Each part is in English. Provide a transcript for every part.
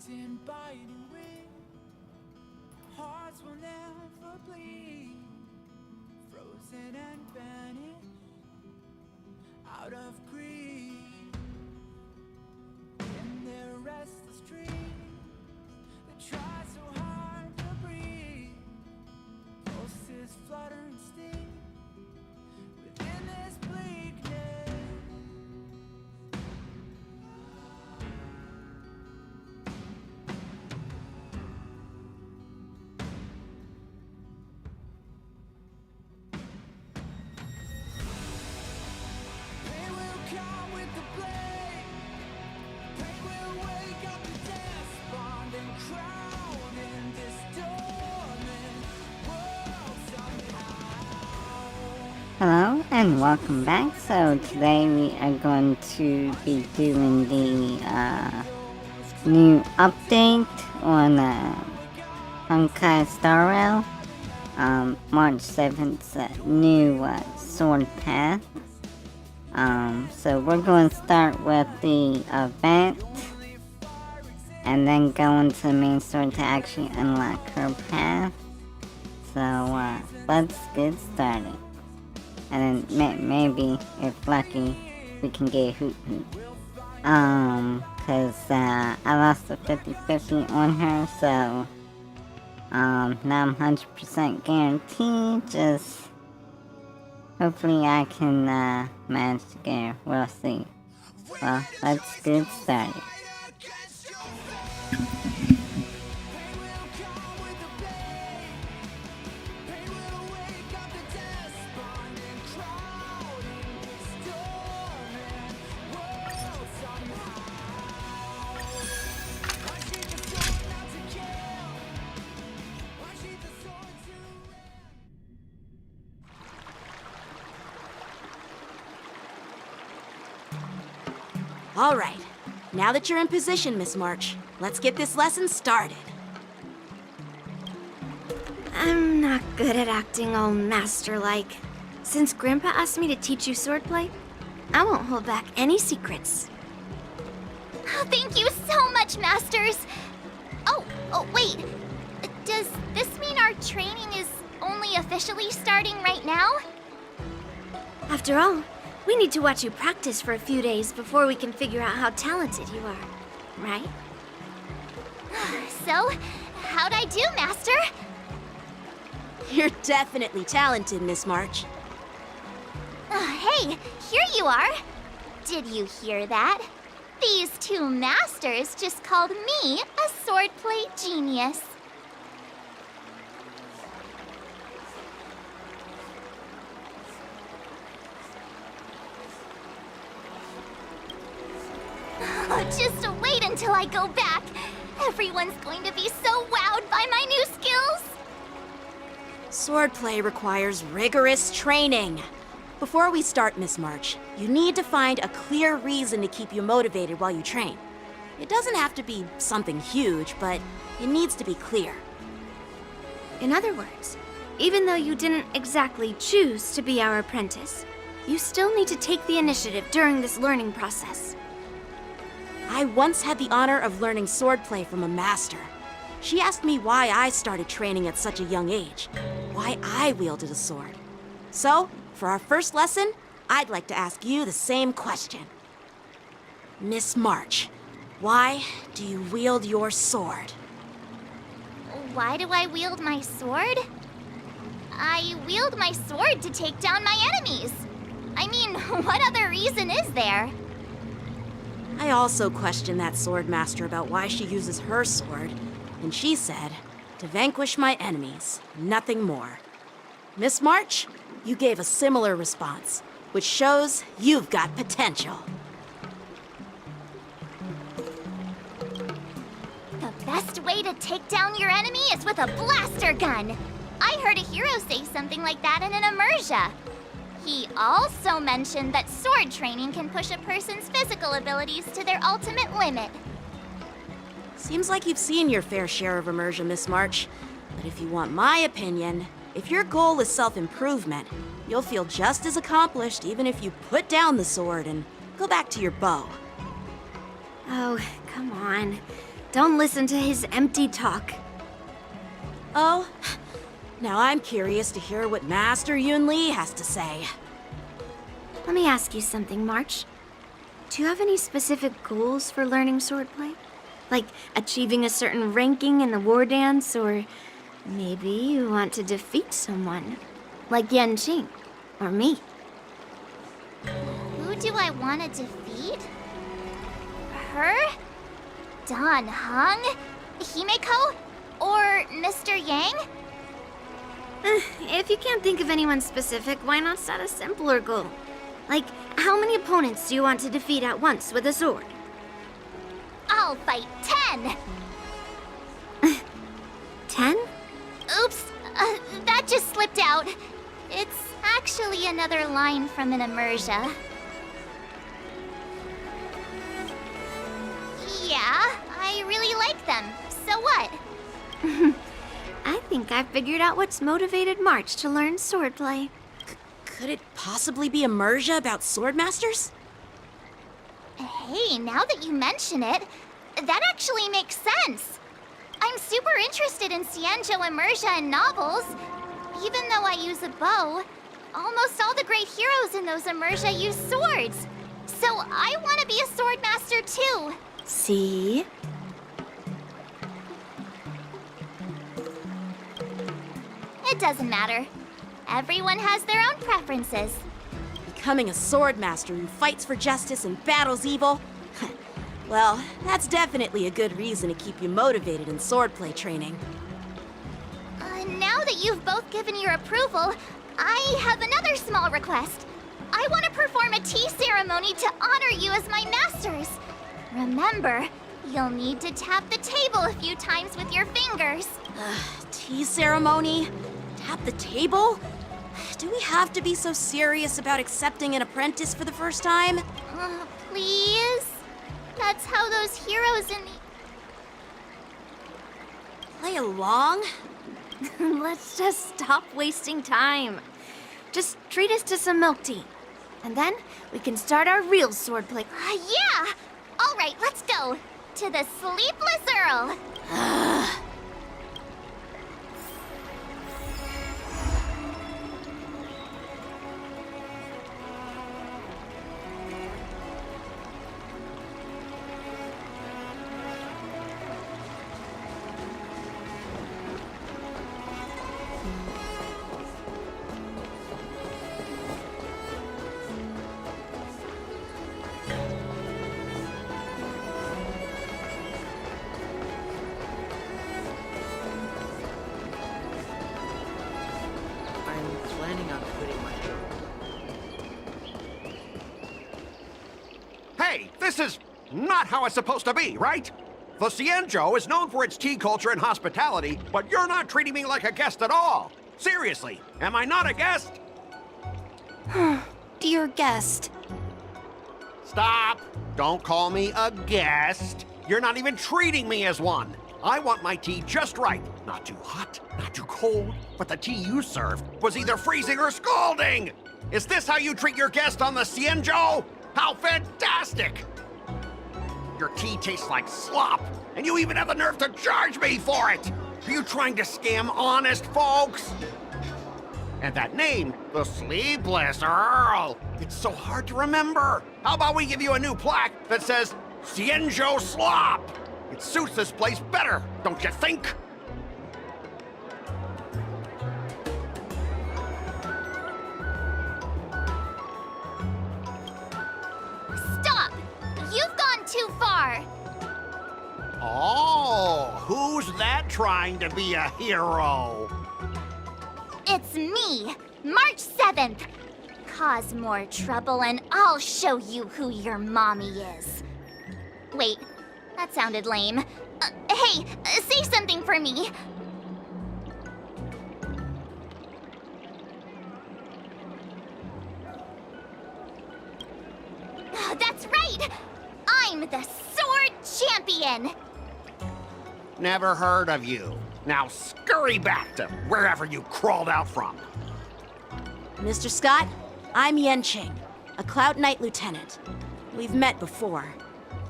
in biting wind. Hearts will never bleed, frozen and vanished out of greed. In their restless dreams, they try so hard to breathe. Pulses flutter and sting within this bleakness. Pain will come with the blade. Pain will wake up the despondent crowd in this dormant world somehow. Hello and welcome back. So today we are going to be doing the new update on Honkai Star Rail. March 7th new sword path. So we're going to start with the event and then go into the main story to actually unlock her path. So let's get started. And then maybe, if lucky, we can get a Hoot Hoot. Cause I lost a 50-50 on her, so now I'm 100% guaranteed. Just hopefully I can manage to get her. We'll see. Well, let's get started. All right. Now that you're in position, Miss March, let's get this lesson started. I'm not good at acting all master-like. Since Grandpa asked me to teach you swordplay, I won't hold back any secrets. Oh, thank you so much, Masters! Oh, wait. Does this mean our training is only officially starting right now? After all, we need to watch you practice for a few days before we can figure out how talented you are, right? So, how'd I do, Master? You're definitely talented, Miss March. Hey, here you are. Did you hear that? These two masters just called me a swordplay genius. Just wait until I go back. Everyone's going to be so wowed by my new skills. Swordplay requires rigorous training. Before we start, Miss March, you need to find a clear reason to keep you motivated while you train. It doesn't have to be something huge, but it needs to be clear. In other words, even though you didn't exactly choose to be our apprentice, you still need to take the initiative during this learning process. I once had the honor of learning swordplay from a master. She asked me why I started training at such a young age, why I wielded a sword. So, for our first lesson, I'd like to ask you the same question. Miss March, why do you wield your sword? Why do I wield my sword? I wield my sword to take down my enemies. I mean, what other reason is there? I also questioned that sword master about why she uses her sword, and she said, to vanquish my enemies, nothing more. Miss March, you gave a similar response, which shows you've got potential. The best way to take down your enemy is with a blaster gun. I heard a hero say something like that in an immersia. He also mentioned that sword training can push a person's physical abilities to their ultimate limit. Seems like you've seen your fair share of immersion, Miss March. But if you want my opinion, if your goal is self-improvement, you'll feel just as accomplished even if you put down the sword and go back to your bow. Oh, come on. Don't listen to his empty talk. Oh, now I'm curious to hear what Master Yun Li has to say. Let me ask you something, March. Do you have any specific goals for learning swordplay? Like achieving a certain ranking in the war dance, or maybe you want to defeat someone, like Yan Qing, or me? Who do I want to defeat? Her? Dan Heng? Himeko? Or Mr. Yang? If you can't think of anyone specific, why not set a simpler goal? Like, how many opponents do you want to defeat at once with a sword? I'll fight 10! 10? Oops, that just slipped out. It's actually another line from an immersia. Yeah, I really like them. So what? I think I figured out what's motivated March to learn swordplay. Could it possibly be immersia about swordmasters? Hey, now that you mention it, that actually makes sense. I'm super interested in Xianzhou immersia and novels. Even though I use a bow, almost all the great heroes in those immersia use swords. So I want to be a swordmaster too. See? It doesn't matter. Everyone has their own preferences. Becoming a swordmaster who fights for justice and battles evil? Well, that's definitely a good reason to keep you motivated in swordplay training. Now that you've both given your approval, I have another small request. I want to perform a tea ceremony to honor you as my masters. Remember, you'll need to tap the table a few times with your fingers. Tea ceremony? Tap the table? Do we have to be so serious about accepting an apprentice for the first time? Please? That's how those heroes in the... Play along? Let's just stop wasting time. Just treat us to some milk tea. And then we can start our real swordplay. Yeah! All right, let's go. To the Sleepless Earl. I'm planning on quitting my job. Hey, this is not how it's supposed to be, right? The Xianzhou is known for its tea culture and hospitality, but you're not treating me like a guest at all. Seriously, am I not a guest? Dear guest. Stop! Don't call me a guest. You're not even treating me as one. I want my tea just right. Not too hot, not too cold, but the tea you served was either freezing or scalding. Is this how you treat your guest on the Xianzhou? How fantastic! Your tea tastes like slop, and you even have the nerve to charge me for it! Are you trying to scam honest folks? And that name, the Sleepless Earl, it's so hard to remember. How about we give you a new plaque that says Xianzhou Slop? It suits this place better, don't you think? Stop! You've gone too far. Oh, who's that trying to be a hero? It's me, March 7th. Cause more trouble and I'll show you who your mommy is. Wait, that sounded lame. Hey, say something for me. That's right! I'm the Sword Champion! Never heard of you. Now scurry back to wherever you crawled out from. Mr. Scott, I'm Yan Qing, a Cloud Knight lieutenant. We've met before,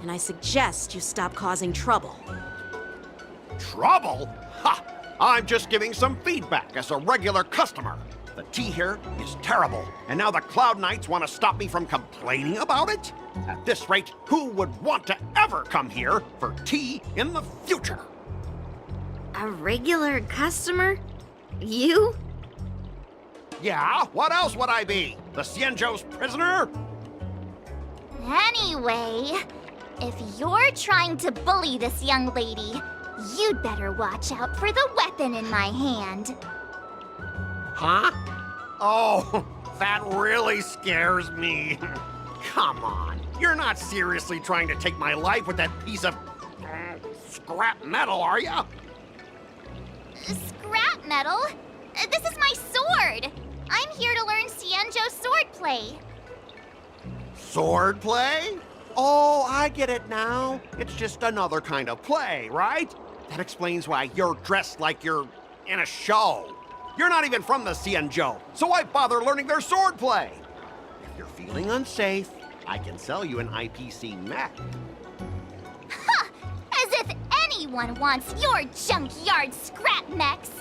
and I suggest you stop causing trouble. Trouble? Ha! I'm just giving some feedback as a regular customer. The tea here is terrible, and now the Cloud Knights want to stop me from complaining about it? At this rate, who would want to ever come here for tea in the future? A regular customer? You? Yeah, what else would I be? The Xianzhou's prisoner? Anyway, if you're trying to bully this young lady, you'd better watch out for the weapon in my hand. Huh? Oh, that really scares me. Come on, you're not seriously trying to take my life with that piece of scrap metal, are you? Scrap metal? This is my sword! I'm here to learn Xianzhou swordplay. Swordplay? Oh, I get it now. It's just another kind of play, right? That explains why you're dressed like you're in a show. You're not even from the Xianzhou, so why bother learning their swordplay? If you're feeling unsafe, I can sell you an IPC mech. Ha! As if anyone wants your junkyard scrap mechs!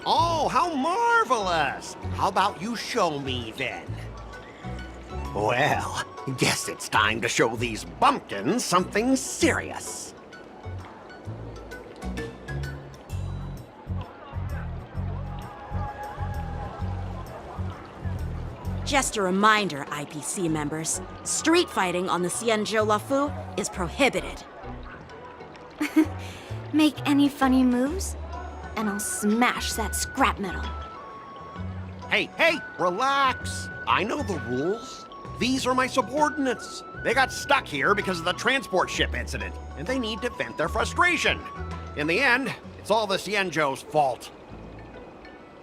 Oh, how marvelous! How about you show me then? Well, guess it's time to show these bumpkins something serious. Just a reminder, IPC members, street fighting on the Xianzhou Luofu is prohibited. Make any funny moves, and I'll smash that scrap metal. Hey, relax. I know the rules. These are my subordinates. They got stuck here because of the transport ship incident, and they need to vent their frustration. In the end, it's all the Xianzhou's fault.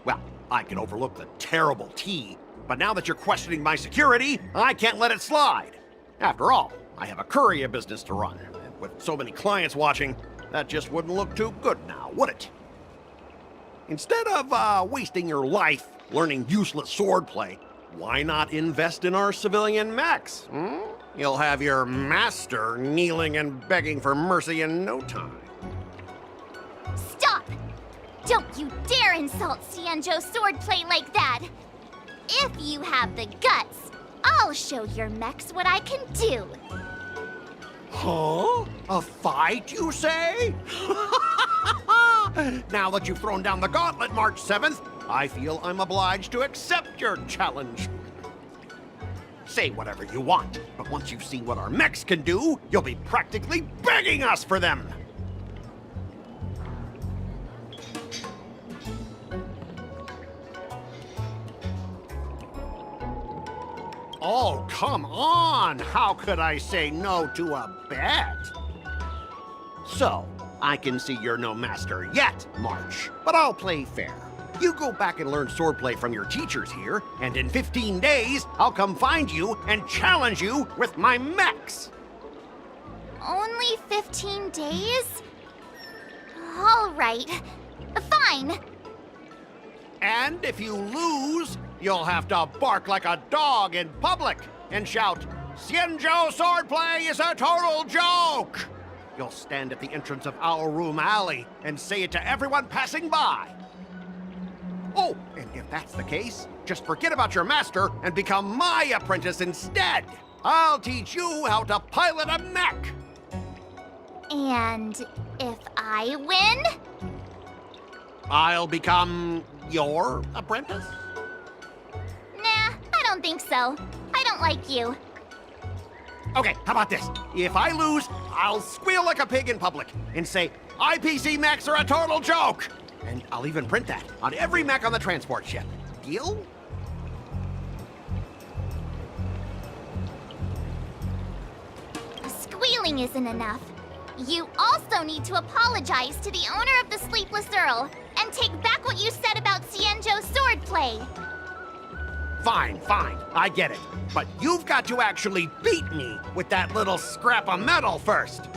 Well, I can overlook the terrible tea, but now that you're questioning my security, I can't let it slide. After all, I have a courier business to run, and with so many clients watching, that just wouldn't look too good now, would it? Instead of wasting your life learning useless swordplay, why not invest in our civilian mechs? You'll have your master kneeling and begging for mercy in no time. Stop! Don't you dare insult Xianzhou swordplay like that! If you have the guts, I'll show your mechs what I can do. Huh? A fight, you say? Now that you've thrown down the gauntlet, March 7th, I feel I'm obliged to accept your challenge. Say whatever you want, but once you've seen what our mechs can do, you'll be practically begging us for them. Oh, come on! How could I say no to a bet? So, I can see you're no master yet, March, but I'll play fair. You go back and learn swordplay from your teachers here, and in 15 days, I'll come find you and challenge you with my mechs. Only 15 days? All right. Fine. And if you lose, you'll have to bark like a dog in public and shout, "Xianzhou swordplay is a total joke!" You'll stand at the entrance of Our Room Alley and say it to everyone passing by. Oh, and if that's the case, just forget about your master and become my apprentice instead. I'll teach you how to pilot a mech. And if I win? I'll become your apprentice? Nah, I don't think so. I don't like you. Okay, how about this? If I lose, I'll squeal like a pig in public and say, IPC mechs are a total joke! And I'll even print that on every mech on the transport ship. Deal? Squealing isn't enough. You also need to apologize to the owner of the Sleepless Earl and take back what you said about Xianzhou swordplay. Fine, I get it. But you've got to actually beat me with that little scrap of metal first.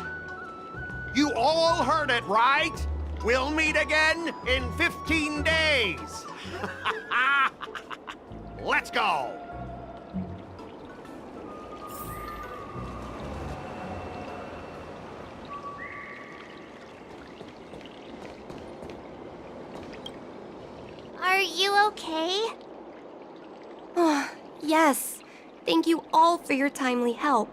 You all heard it, right? We'll meet again in 15 days. Let's go. you okay? Yes. Thank you all for your timely help.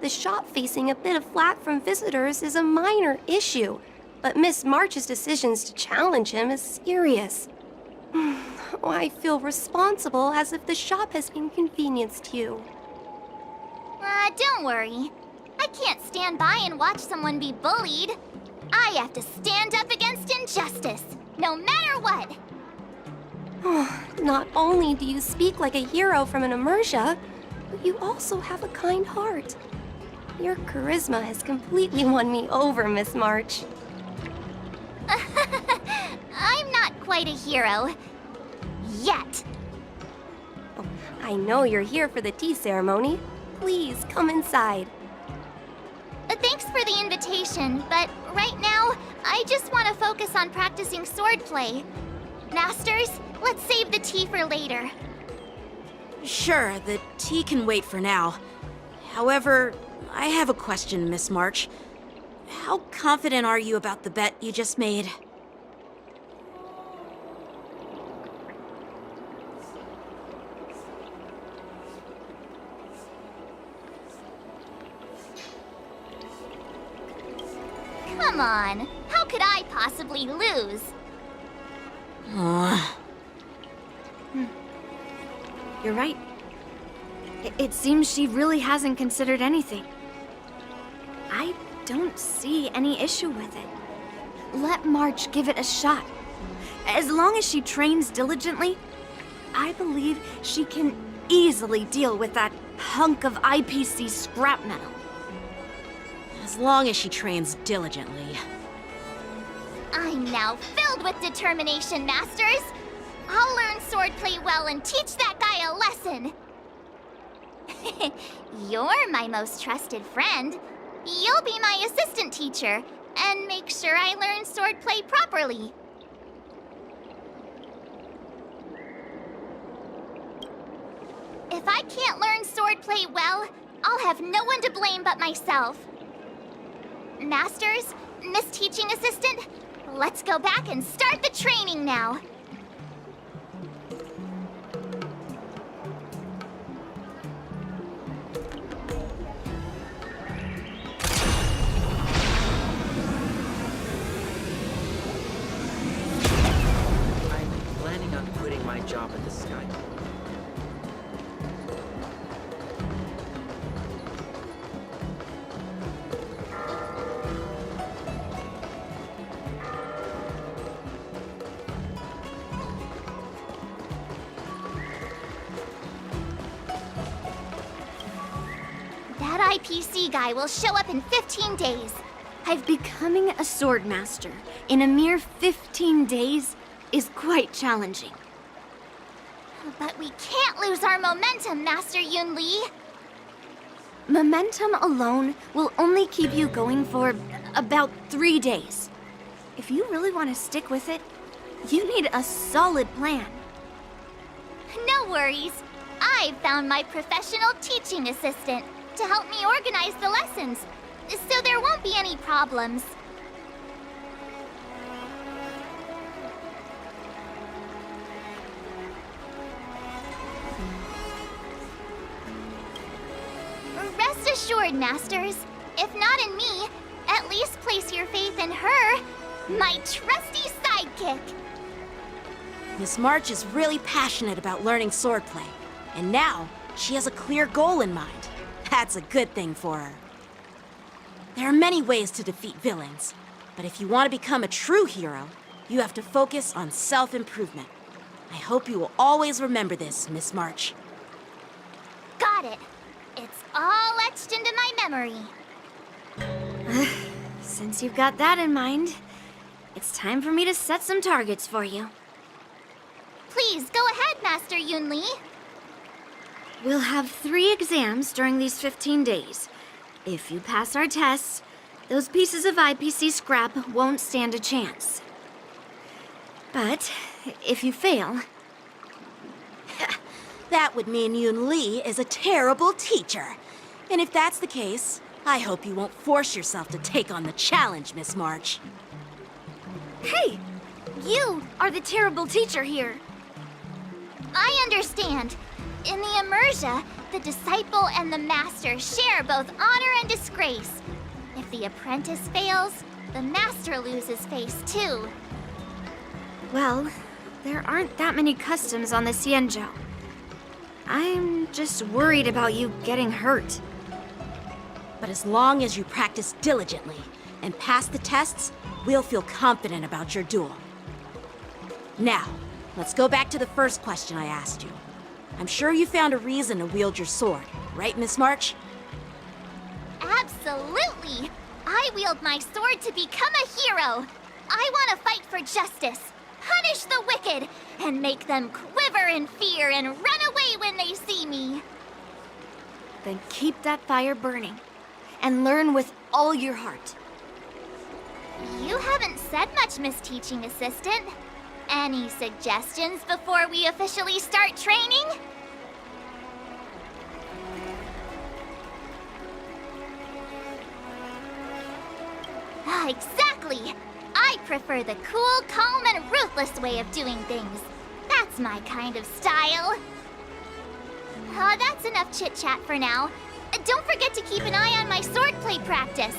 The shop facing a bit of flack from visitors is a minor issue, but Miss March's decisions to challenge him is serious. I feel responsible as if the shop has inconvenienced you. Don't worry. I can't stand by and watch someone be bullied. I have to stand up against injustice, no matter what. Not only do you speak like a hero from an Emersia, but you also have a kind heart. Your charisma has completely won me over, Miss March. I'm not quite a hero. Yet. I know you're here for the tea ceremony. Please come inside. Thanks for the invitation, but right now, I just want to focus on practicing swordplay. Masters, let's save the tea for later. Sure, the tea can wait for now. However, I have a question, Miss March. How confident are you about the bet you just made? Come on, how could I possibly lose? You're right. It seems she really hasn't considered anything. I don't see any issue with it. Let March give it a shot. As long as she trains diligently, I believe she can easily deal with that hunk of IPC scrap metal. As long as she trains diligently. I'm now filled with determination, Masters. I'll learn swordplay well and teach that guy a lesson. You're my most trusted friend. You'll be my assistant teacher and make sure I learn swordplay properly. If I can't learn swordplay well, I'll have no one to blame but myself. Masters, Miss Teaching Assistant, let's go back and start the training now. I'm planning on quitting my job at the Sky. That IPC guy will show up in 15 days. Becoming a sword master in a mere 15 days is quite challenging. But we can't lose our momentum, Master Yun Li. Momentum alone will only keep you going for about 3 days. If you really want to stick with it, you need a solid plan. No worries. I've found my professional teaching assistant to help me organize the lessons, so there won't be any problems. Rest assured, Masters. If not in me, at least place your faith in her, my trusty sidekick. Miss March is really passionate about learning swordplay, and now she has a clear goal in mind. That's a good thing for her. There are many ways to defeat villains, but if you want to become a true hero, you have to focus on self-improvement. I hope you will always remember this, Miss March. Got it. It's all etched into my memory. Since you've got that in mind, it's time for me to set some targets for you. Please, go ahead, Master Yun Li. We'll have 3 exams during these 15 days. If you pass our tests, those pieces of IPC scrap won't stand a chance. But if you fail, That would mean Yun Li is a terrible teacher. And if that's the case, I hope you won't force yourself to take on the challenge, Miss March. hey, you are the terrible teacher here. I understand. In the Immersia, the disciple and the master share both honor and disgrace. If the apprentice fails, the master loses face too. Well, there aren't that many customs on the Xianzhou. I'm just worried about you getting hurt. But as long as you practice diligently and pass the tests, we'll feel confident about your duel. Now, let's go back to the first question I asked you. I'm sure you found a reason to wield your sword, right, Miss March? Absolutely! I wield my sword to become a hero. I want to fight for justice, punish the wicked, and make them quiver in fear and run away when they see me. Then keep that fire burning and learn with all your heart. You haven't said much, Miss Teaching Assistant. Any suggestions before we officially start training? Exactly! I prefer the cool, calm, and ruthless way of doing things. That's my kind of style. That's enough chit-chat for now. Don't forget to keep an eye on my swordplay practice.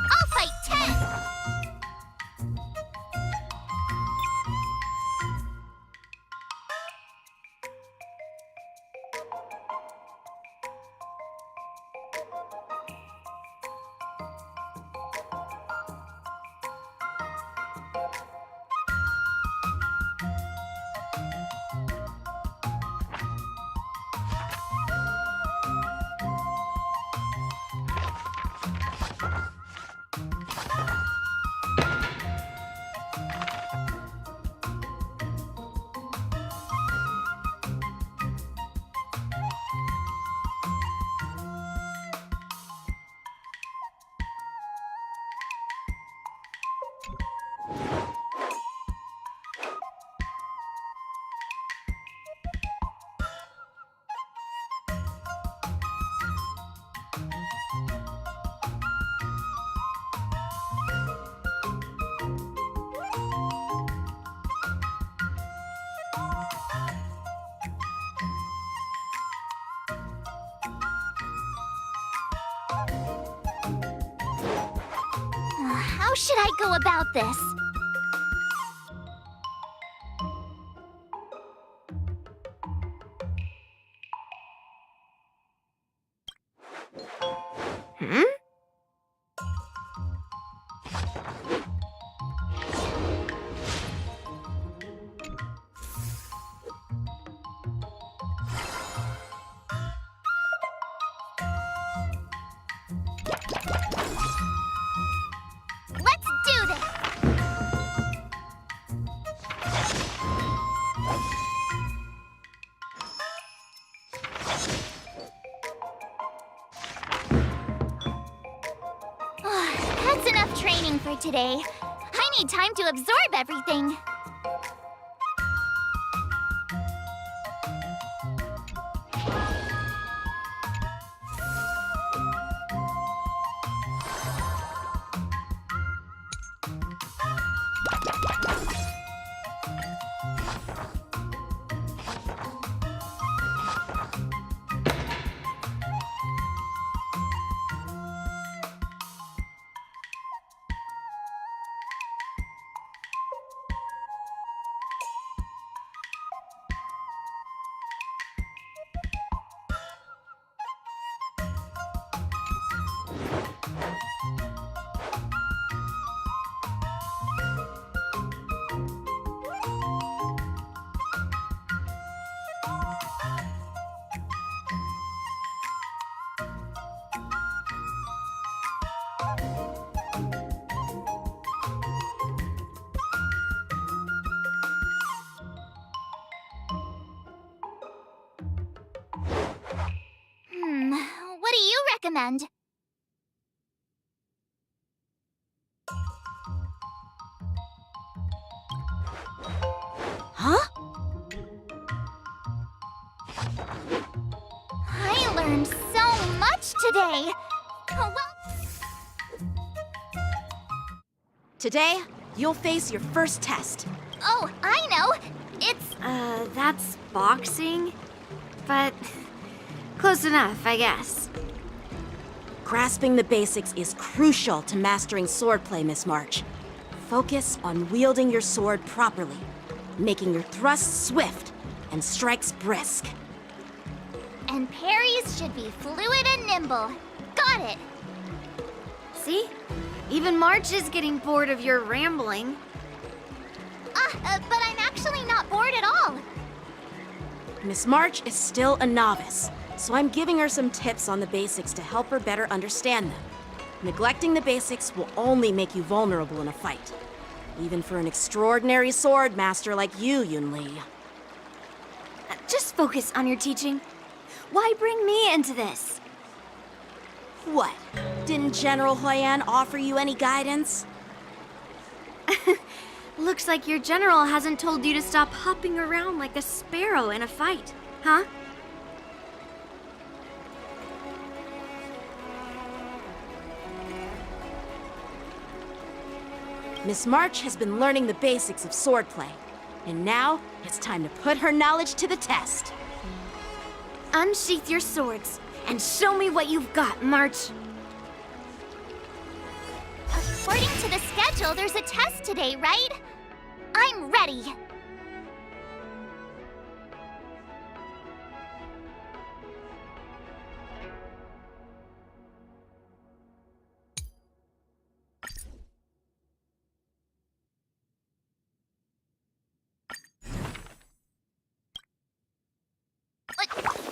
I'll fight 10! How should I go about this? hard today. I need time to absorb everything. What do you recommend? Huh? I learned so much today. Oh, well, Today, you'll face your first test. oh, I know. It's That's boxing? But close enough, I guess. Grasping the basics is crucial to mastering swordplay, Miss March. Focus on wielding your sword properly, making your thrusts swift and strikes brisk. and parries should be fluid and nimble. Got it. See? Even March is getting bored of your rambling. But I'm actually not bored at all. Miss March is still a novice, so I'm giving her some tips on the basics to help her better understand them. Neglecting the basics will only make you vulnerable in a fight. Even for an extraordinary sword master like you, Yunli. Just focus on your teaching. Why bring me into this? What? Didn't General Huayan offer you any guidance? Looks like your general hasn't told you to stop hopping around like a sparrow in a fight, huh? Miss March has been learning the basics of swordplay, and now it's time to put her knowledge to the test. Unsheath your swords and show me what you've got, March. According to the schedule, there's a test today, right? I'm ready.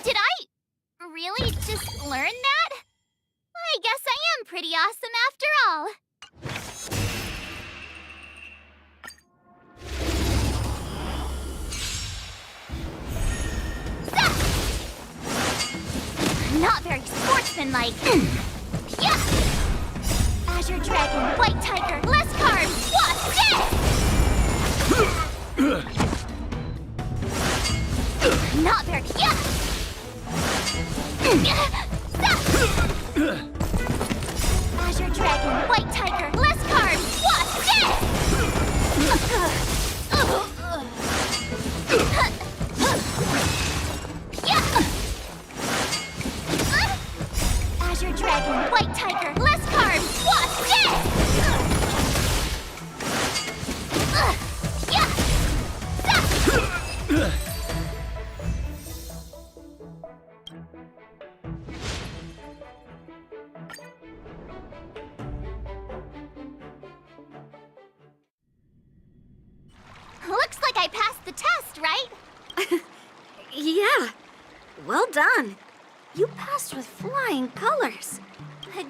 Did I really just learn that? I guess I am pretty awesome after all. Not very sportsmanlike. Yeah! Azure Dragon, White Tiger, less cards, what's this? Not very. Yeah! Azure Dragon, White Tiger, less cards, what's Azure Dragon, White Tiger, less cards, what's Looks like I passed the test, right? Yeah, well done. You passed with flying colors.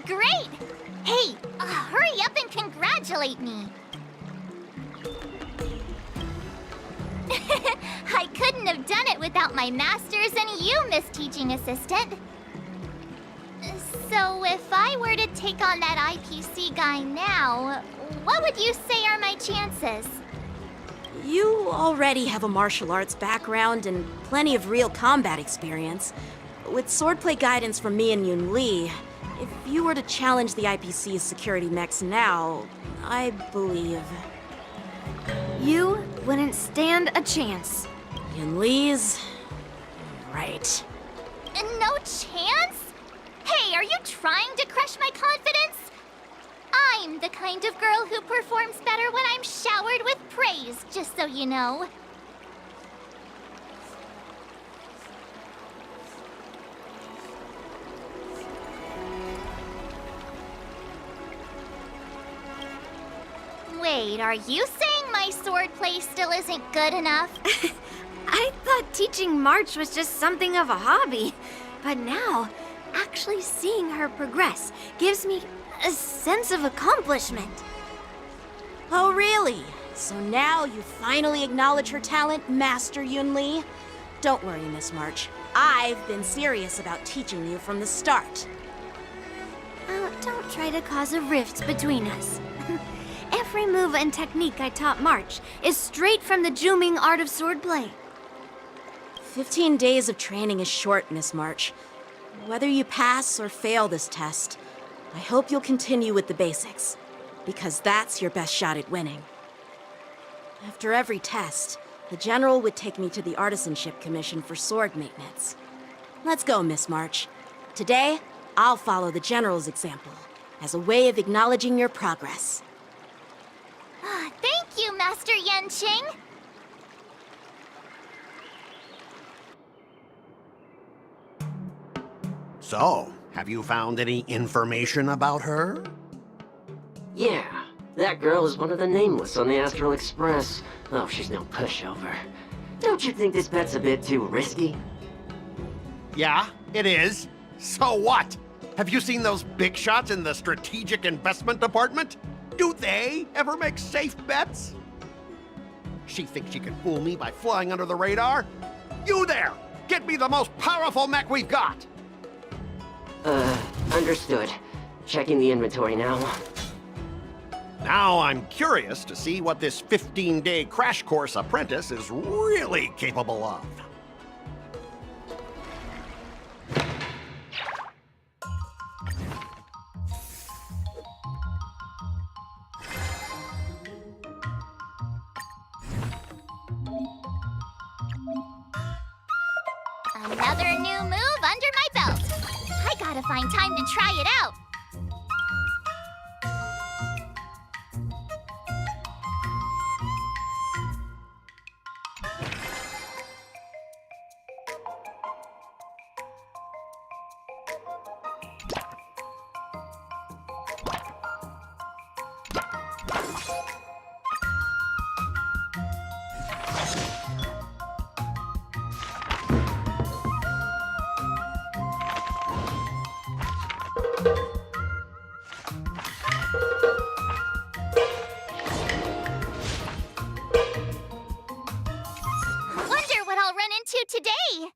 Great! Hey, hurry up and congratulate me. I couldn't have done it without my masters and you, Miss Teaching Assistant. So if I were to take on that IPC guy now, what would you say are my chances? You already have a martial arts background and plenty of real combat experience. With swordplay guidance from me and Yun Li, if you were to challenge the IPC's security mechs now, I believe You wouldn't stand a chance. Yun Li's right. No chance? Hey, are you trying to crush my confidence? I'm the kind of girl who performs better when I'm showered with praise, just so you know. Wait, are you saying my swordplay still isn't good enough? I thought teaching March was just something of a hobby, but now, actually seeing her progress gives me a sense of accomplishment. Oh, really? So now you finally acknowledge her talent, Master Yun Li? Don't worry, Miss March. I've been serious about teaching you from the start. Oh, don't try to cause a rift between us. Every move and technique I taught March is straight from the Juming art of swordplay. 15 days of training is short, Miss March. Whether you pass or fail this test, I hope you'll continue with the basics, because that's your best shot at winning. After every test, the General would take me to the Artisanship Commission for sword maintenance. Let's go, Miss March. Today, I'll follow the General's example as a way of acknowledging your progress. Thank you, Master Yanqing. So, have you found any information about her? Yeah, that girl is one of the nameless on the Astral Express. Oh, she's no pushover. Don't you think this bet's a bit too risky? Yeah, it is. So what? Have you seen those big shots in the Strategic Investment Department? Do they ever make safe bets? She thinks she can fool me by flying under the radar? You there! Get me the most powerful mech we've got! Understood. Checking the inventory now. Now I'm curious to see what this 15-day crash course apprentice is really capable of. Another new move under my belt. I gotta find time to try it out. Wonder what I'll run into today.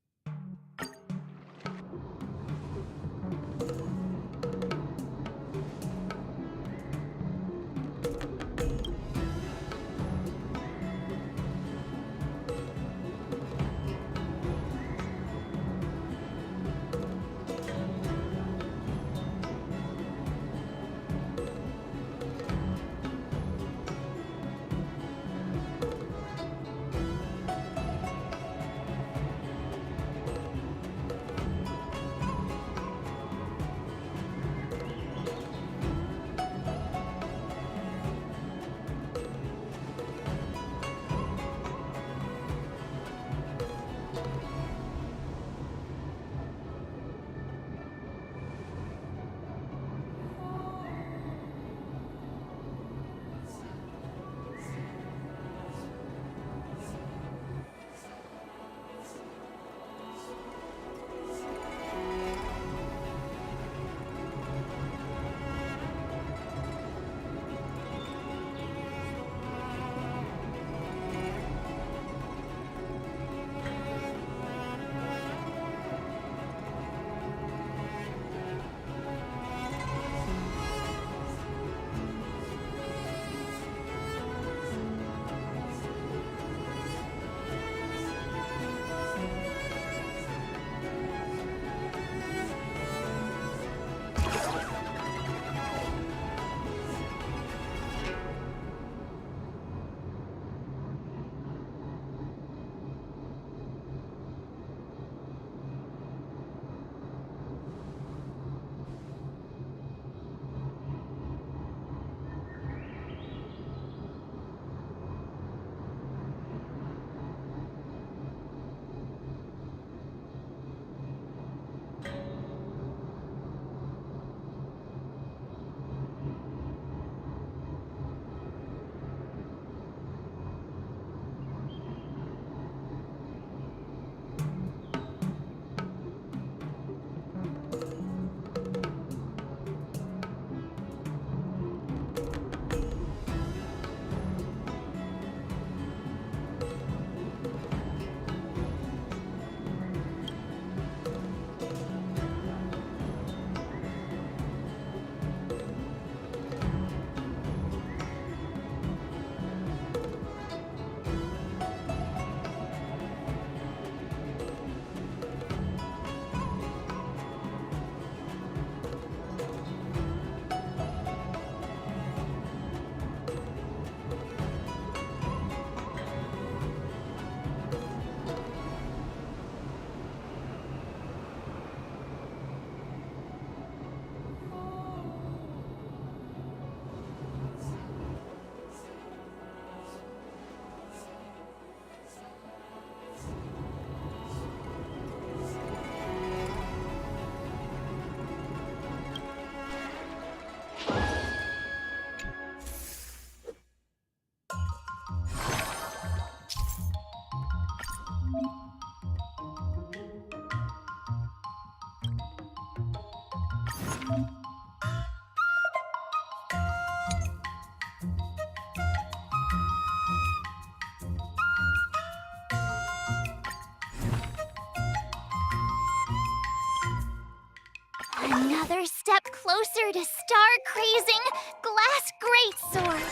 Another step closer to star-crazing Glass Greatsword.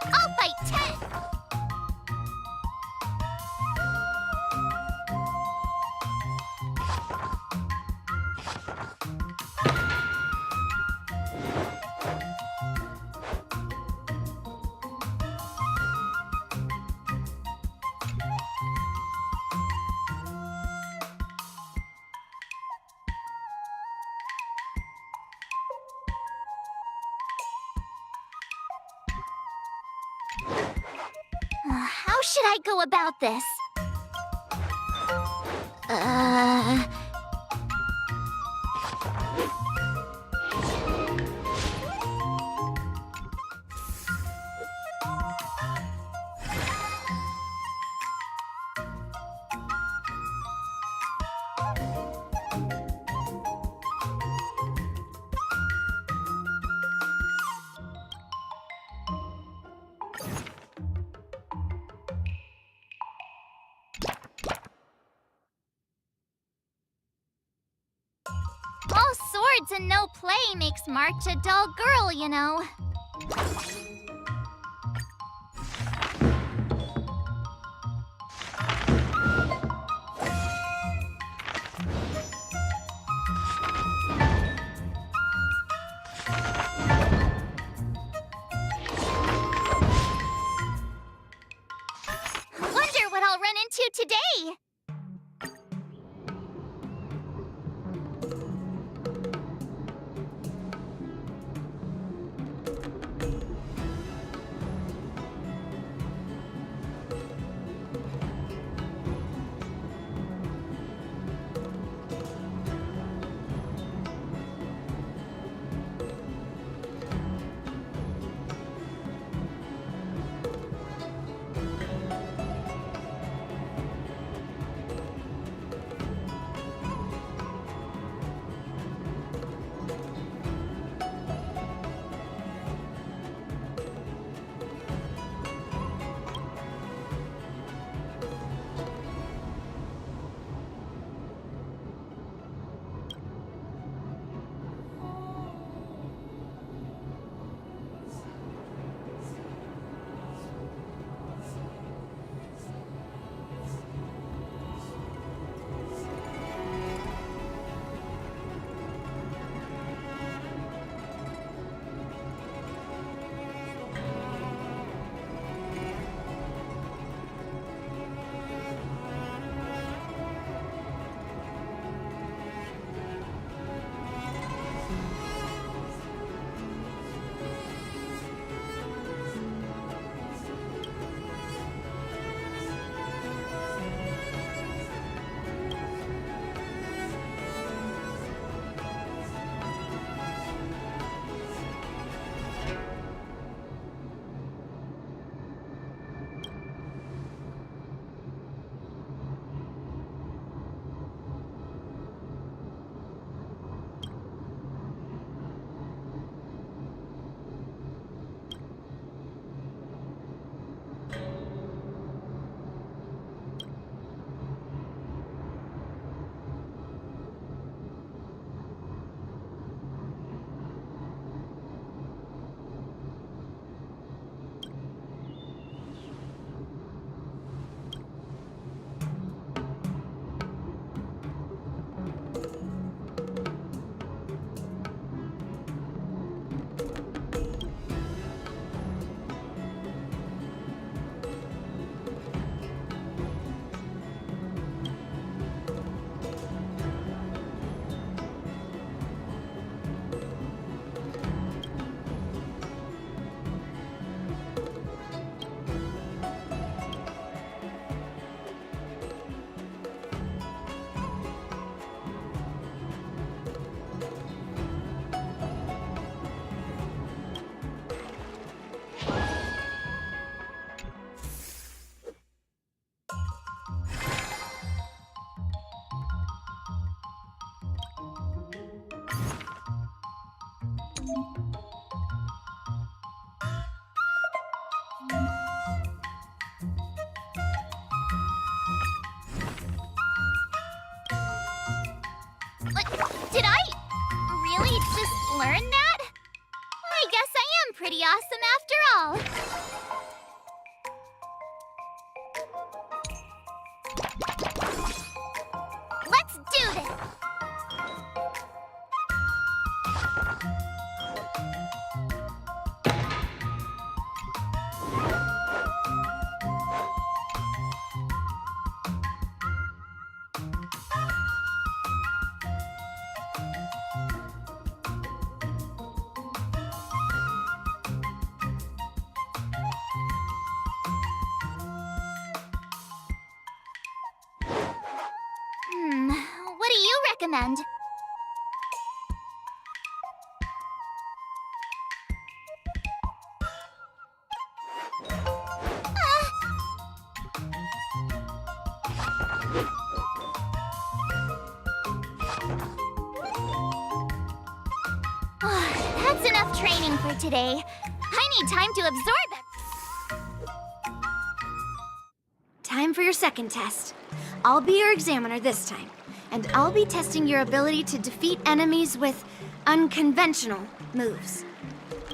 I'll fight 10! How should I go about this? All swords and no play makes March a dull girl, you know. Wonder what I'll run into today. Did I really just learn that? I guess I am pretty awesome after all. Let's do this! What do you recommend? That's enough training for today. I need time to absorb it. Time for your second test. I'll be your examiner this time, and I'll be testing your ability to defeat enemies with unconventional moves.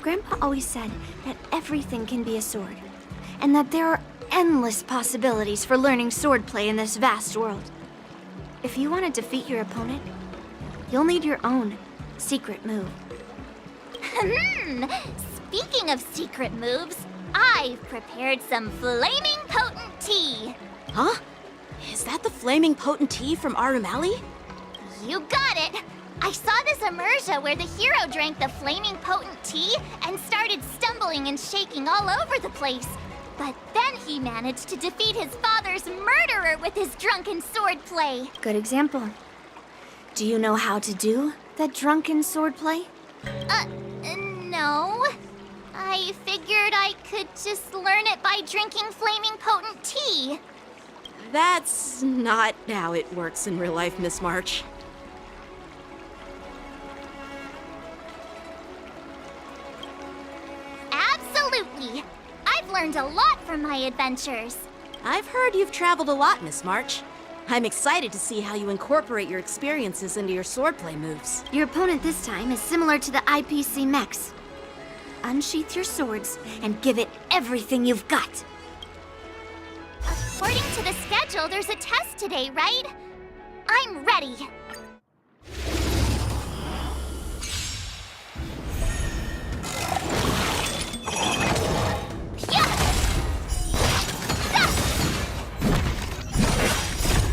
Grandpa always said that everything can be a sword, and that there are endless possibilities for learning swordplay in this vast world. If you want to defeat your opponent, you'll need your own secret move. Speaking of secret moves, I've prepared some flaming potent tea. Huh? Is that the flaming potent tea from Arumali? You got it! I saw this immersia where the hero drank the flaming potent tea and started stumbling and shaking all over the place. But then he managed to defeat his father's murderer with his drunken swordplay. Good example. Do you know how to do that drunken swordplay? No. I figured I could just learn it by drinking flaming potent tea. That's not how it works in real life, Miss March. Absolutely. I've learned a lot from my adventures. I've heard you've traveled a lot, Miss March. I'm excited to see how you incorporate your experiences into your swordplay moves. Your opponent this time is similar to the IPC mechs. Unsheath your swords and give it everything you've got. According to the schedule, there's a test today, right? I'm ready.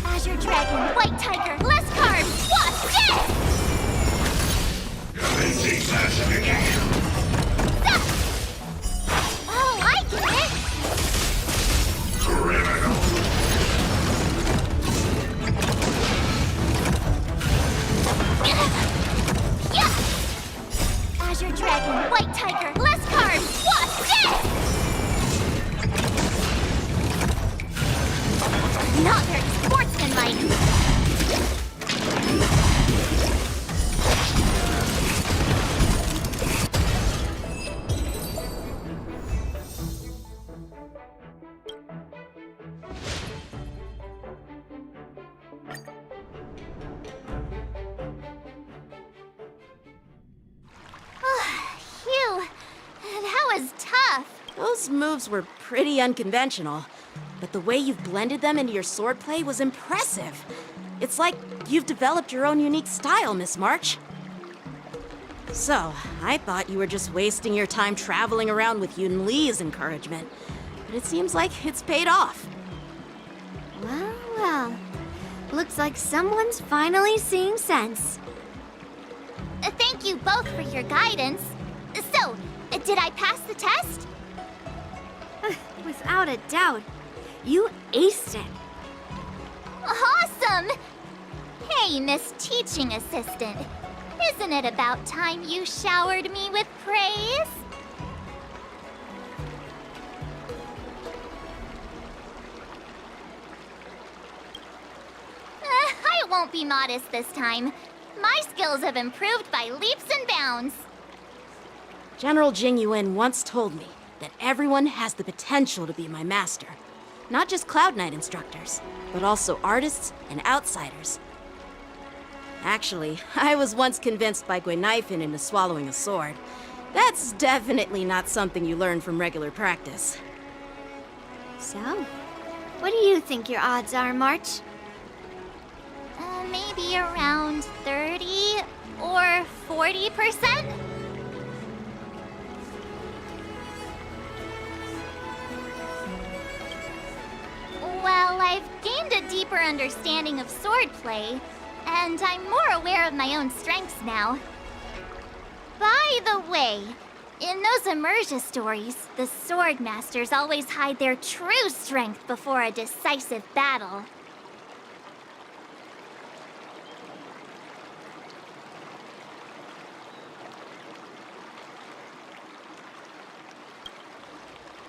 Azure Dragon, White Tiger, less carbs, what's this? Oh, I get it! Azure Dragon, White Tiger, less carbs, what's this? Not very sportsmanlike. Phew, that was tough. Those moves were pretty unconventional, but the way you've blended them into your swordplay was impressive. It's like you've developed your own unique style, Miss March. So, I thought you were just wasting your time traveling around with Yun Li's encouragement, but it seems like it's paid off. Well, well. Looks like someone's finally seeing sense. Thank you both for your guidance. So, did I pass the test? Without a doubt. You aced it. Awesome! Hey, Miss Teaching Assistant. Isn't it about time you showered me with praise? I won't be modest this time. My skills have improved by leaps and bounds. General Jing Yuan once told me that everyone has the potential to be my master. Not just Cloud Knight instructors, but also artists and outsiders. Actually, I was once convinced by Guinaifen into swallowing a sword. That's definitely not something you learn from regular practice. So, what do you think your odds are, March? Maybe around 30 or 40%? Well, I've gained a deeper understanding of swordplay, and I'm more aware of my own strengths now. By the way, in those Emersia stories, the sword masters always hide their true strength before a decisive battle.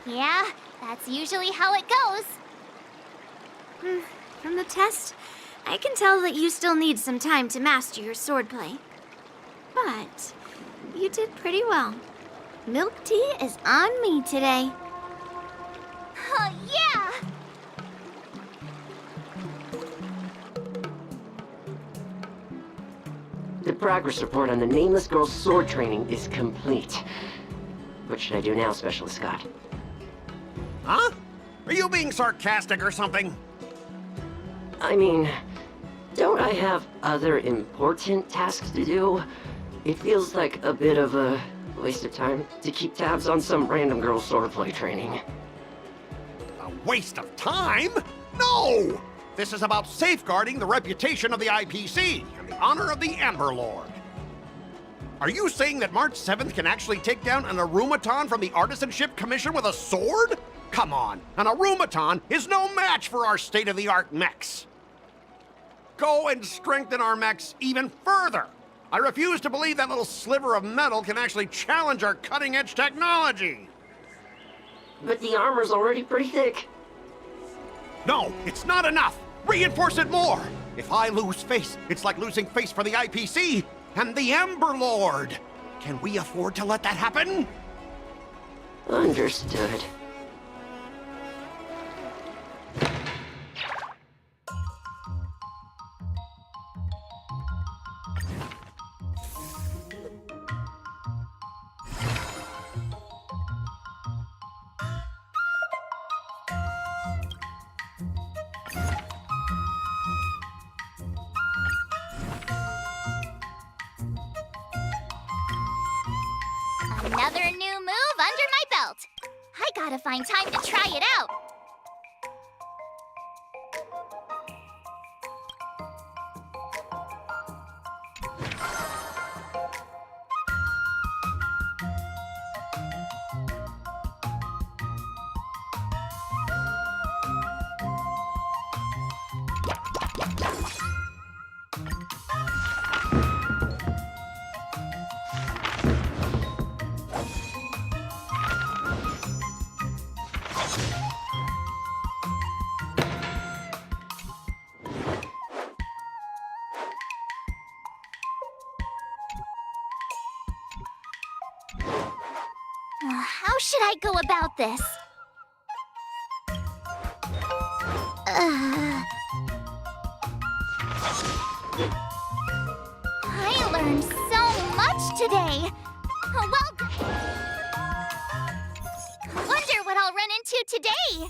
Yeah, that's usually how it goes. From the test, I can tell that you still need some time to master your swordplay. But you did pretty well. Milk tea is on me today. Oh, yeah! The progress report on the Nameless Girl's sword training is complete. What should I do now, Specialist Scott? Huh? Are you being sarcastic or something? I mean, don't I have other important tasks to do? It feels like a bit of a waste of time to keep tabs on some random girl's swordplay training. A waste of time? No! This is about safeguarding the reputation of the IPC and the honor of the Amber Lord. Are you saying that March 7th can actually take down an Arumaton from the Artisanship Commission with a sword? Come on, an Arumaton is no match for our state-of-the-art mechs. Go and strengthen our mechs even further. I refuse to believe that little sliver of metal can actually challenge our cutting-edge technology. But the armor's already pretty thick. No, it's not enough. Reinforce it more. If I lose face, it's like losing face for the IPC and the Ember Lord. Can we afford to let that happen? Understood. Another new move under my belt. I gotta find time to try it out. How should I go about this? I learned so much today. Wonder what I'll run into today.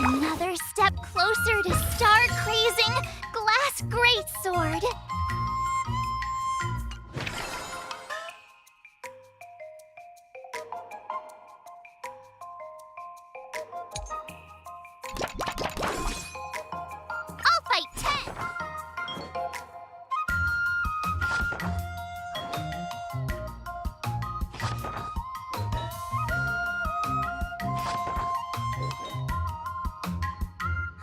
Another step closer to star-crazing Glass Greatsword. I'll fight 10!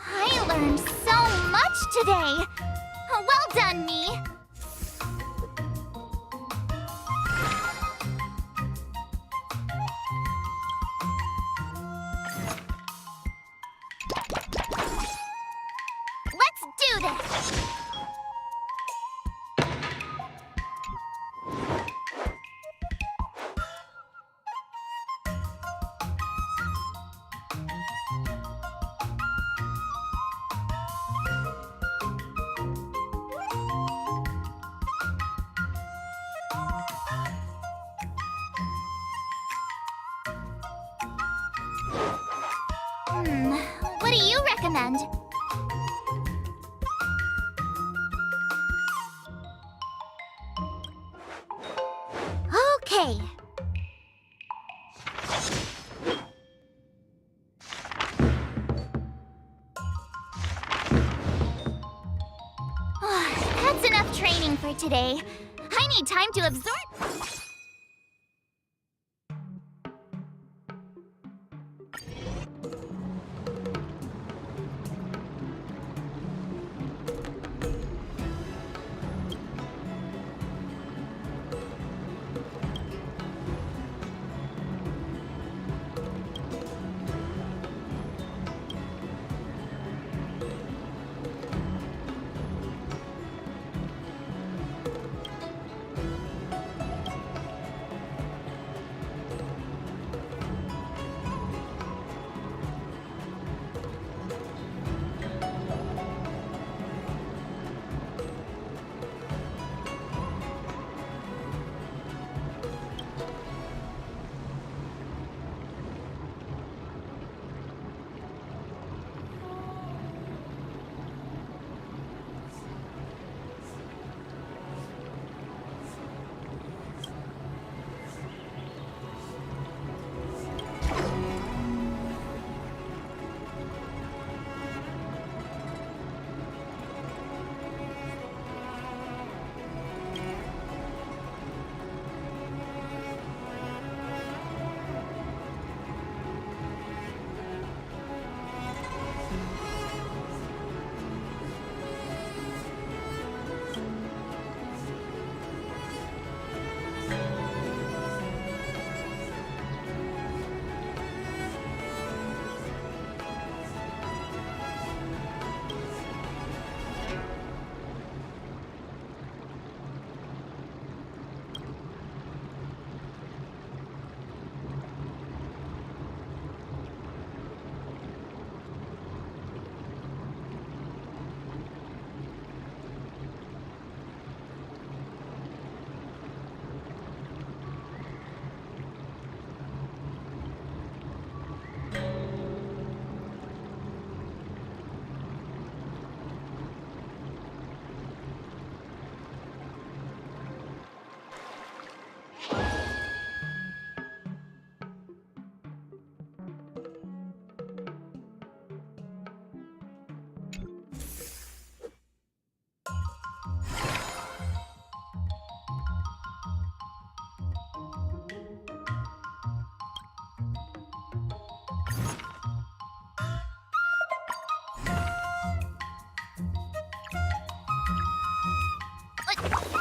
I learned so much today! Well done, me! Let's do this! What do you recommend? Okay. That's enough training for today. I need time to absorb.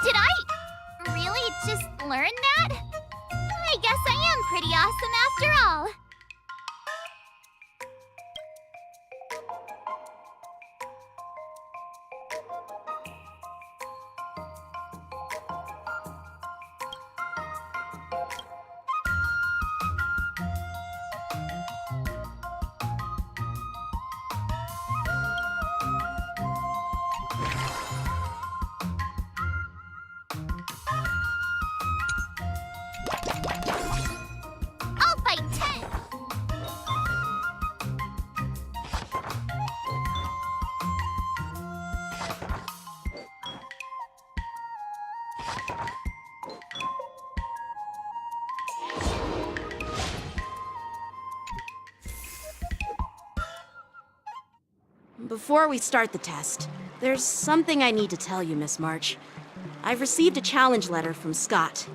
Did I really just learn that? I guess I am pretty awesome after all. I'll fight 10! Before we start the test, there's something I need to tell you, Miss March. I've received a challenge letter from Scott.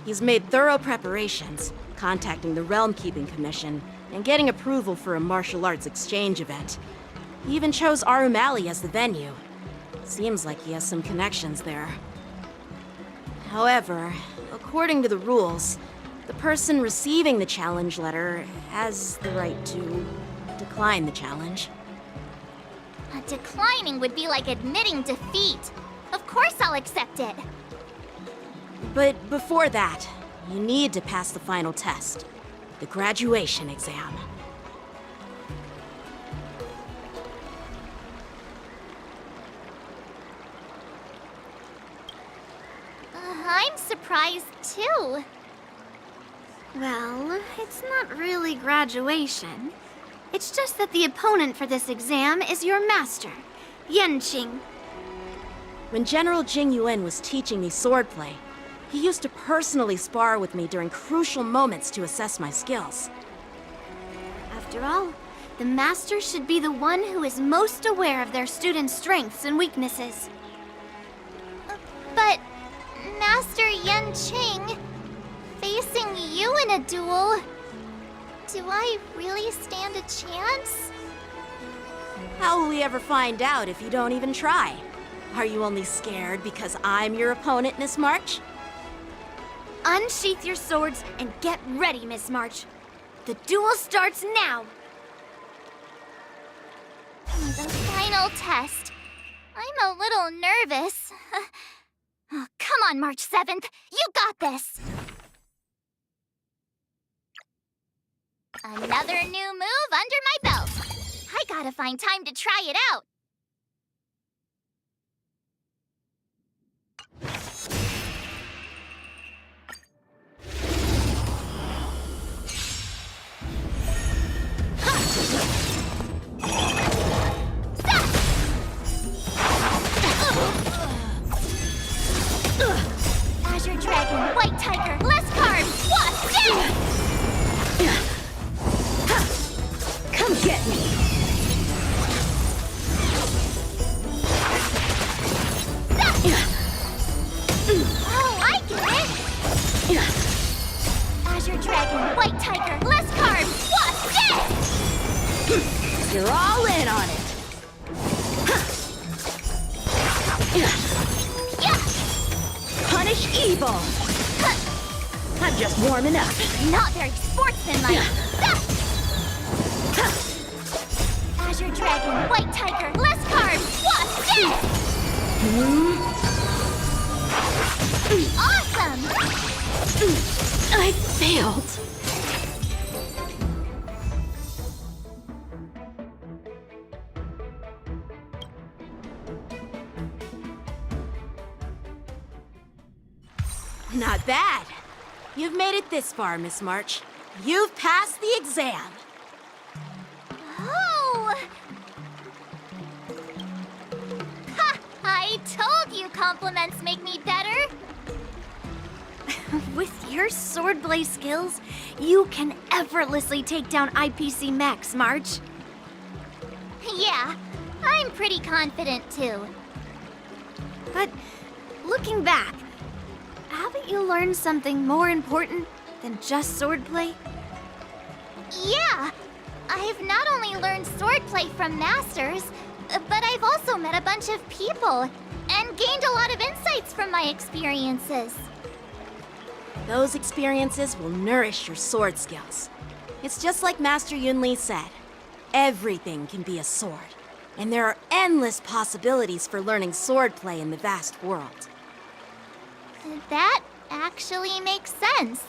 He's made thorough preparations, contacting the Realm Keeping Commission and getting approval for a martial arts exchange event. He even chose Arumali as the venue. Seems like he has some connections there. However, according to the rules, the person receiving the challenge letter has the right to decline the challenge. Declining would be like admitting defeat. Of course I'll accept it. But before that, you need to pass the final test, the graduation exam. I'm surprised too. Well, it's not really graduation. It's just that the opponent for this exam is your master, Yanqing. When General Jing Yuan was teaching me swordplay, he used to personally spar with me during crucial moments to assess my skills. After all, the master should be the one who is most aware of their students' strengths and weaknesses. But, Master Yanqing, facing you in a duel, do I really stand a chance? How will we ever find out if you don't even try? Are you only scared because I'm your opponent, Miss March? Unsheath your swords and get ready, Miss March. The duel starts now! The final test. I'm a little nervous. Oh, come on, March 7th. You got this! Another new move under my belt. I gotta find time to try it out. Azure Dragon, White Tiger, less carbs, what? Come get me! Oh, I get it! Azure Dragon, White Tiger, less carbs, what? You're all in on it! Punish evil! I'm just warming up. Not very sportsmanlike. Azure Dragon, White Tiger, less carbs, what? Awesome! I failed. Not bad. You've made it this far, Miss March. You've passed the exam. Oh! Ha! I told you compliments make me better. With your swordplay skills, you can effortlessly take down IPC Max, March. Yeah, I'm pretty confident too. But looking back, haven't you learned something more important than just swordplay? Yeah, I've not only learned swordplay from masters, but I've also met a bunch of people and gained a lot of insights from my experiences. Those experiences will nourish your sword skills. It's just like Master Yunli said. Everything can be a sword, and there are endless possibilities for learning swordplay in the vast world. That actually makes sense.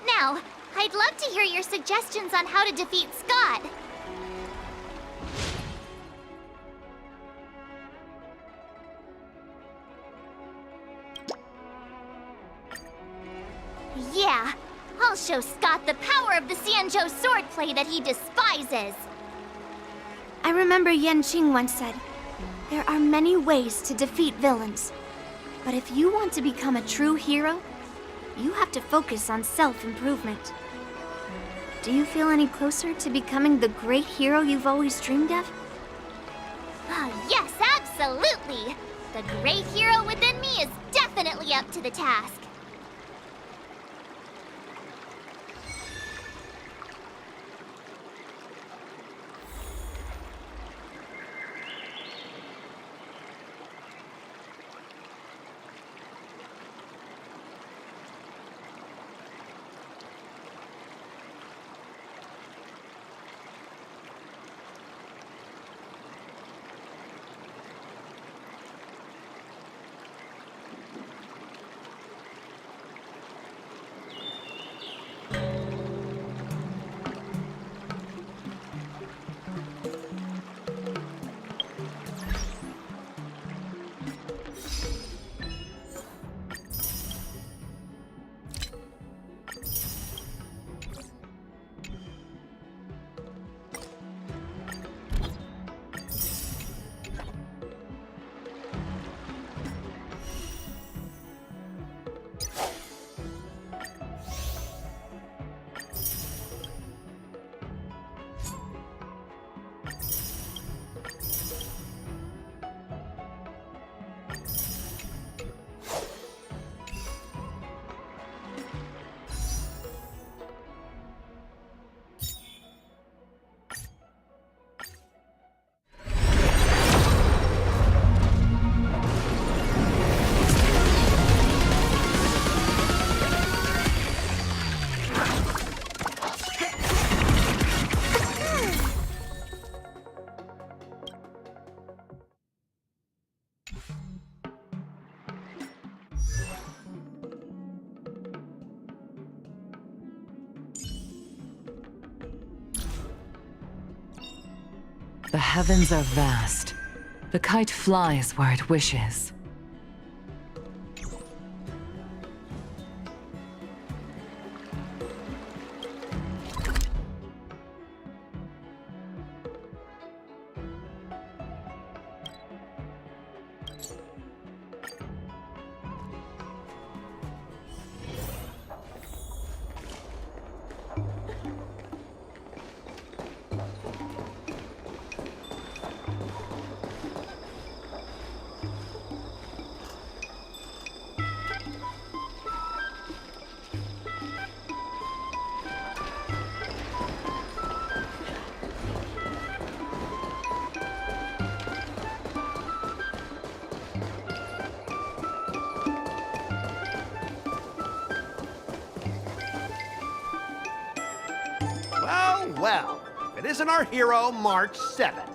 Now, I'd love to hear your suggestions on how to defeat Scott. Yeah, I'll show Scott the power of the Xianzhou swordplay that he despises. I remember Yanqing once said, there are many ways to defeat villains. But if you want to become a true hero, you have to focus on self-improvement. Do you feel any closer to becoming the great hero you've always dreamed of? Oh, yes, absolutely! The great hero within me is definitely up to the task. The heavens are vast. The kite flies where it wishes. Well, well, if it isn't our hero, March 7th.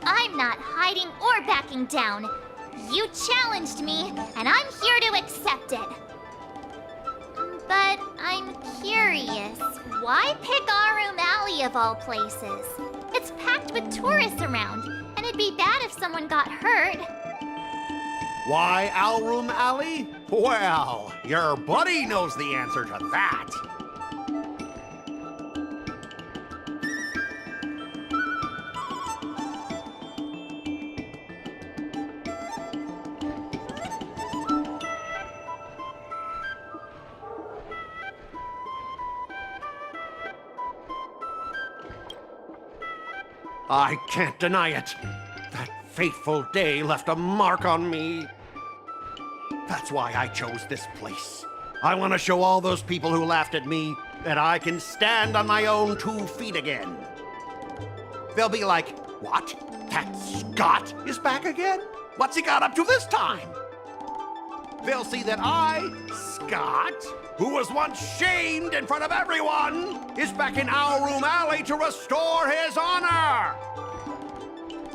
I'm not hiding or backing down. You challenged me, and I'm here to accept it. But I'm curious, why pick Arum Alley of all places? It's packed with tourists around, and it'd be bad if someone got hurt. Why Alroom Alley? Well, your buddy knows the answer to that. I can't deny it. That fateful day left a mark on me. That's why I chose this place. I want to show all those people who laughed at me that I can stand on my own 2 feet again. They'll be like, what? That Scott is back again? What's he got up to this time? They'll see that I, Scott, who was once shamed in front of everyone, is back in Alroom Alley to restore his honor.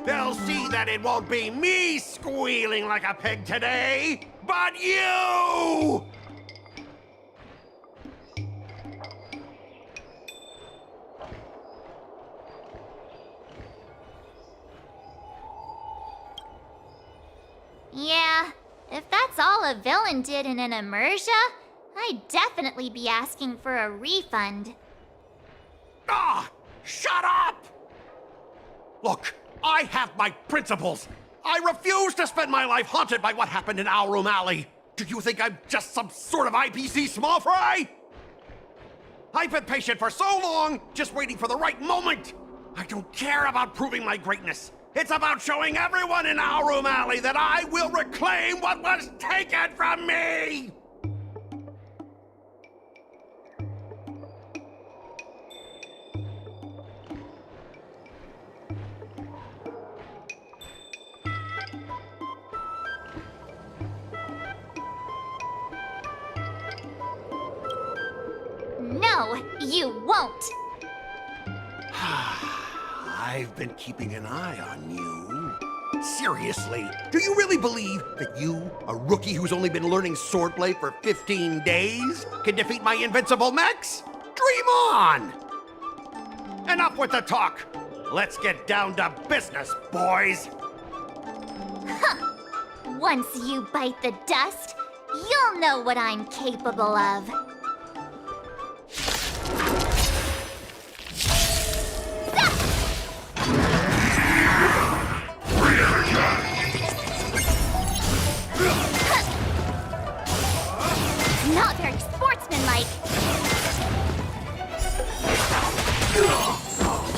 They'll see that it won't be me squealing like a pig today, but you! Yeah, if that's all a villain did in an Emersia, I'd definitely be asking for a refund. Ah! Shut up! Look, I have my principles. I refuse to spend my life haunted by what happened in Alroom Alley. Do you think I'm just some sort of IPC small fry? I've been patient for so long, just waiting for the right moment. I don't care about proving my greatness. It's about showing everyone in Aurum Alley that I will reclaim what was taken from me! No, you won't. I've been keeping an eye on you. Seriously, do you really believe that you, a rookie who's only been learning swordplay for 15 days, can defeat my invincible mechs? Dream on! Enough with the talk. Let's get down to business, boys. Once you bite the dust, you'll know what I'm capable of. Not very sportsmanlike.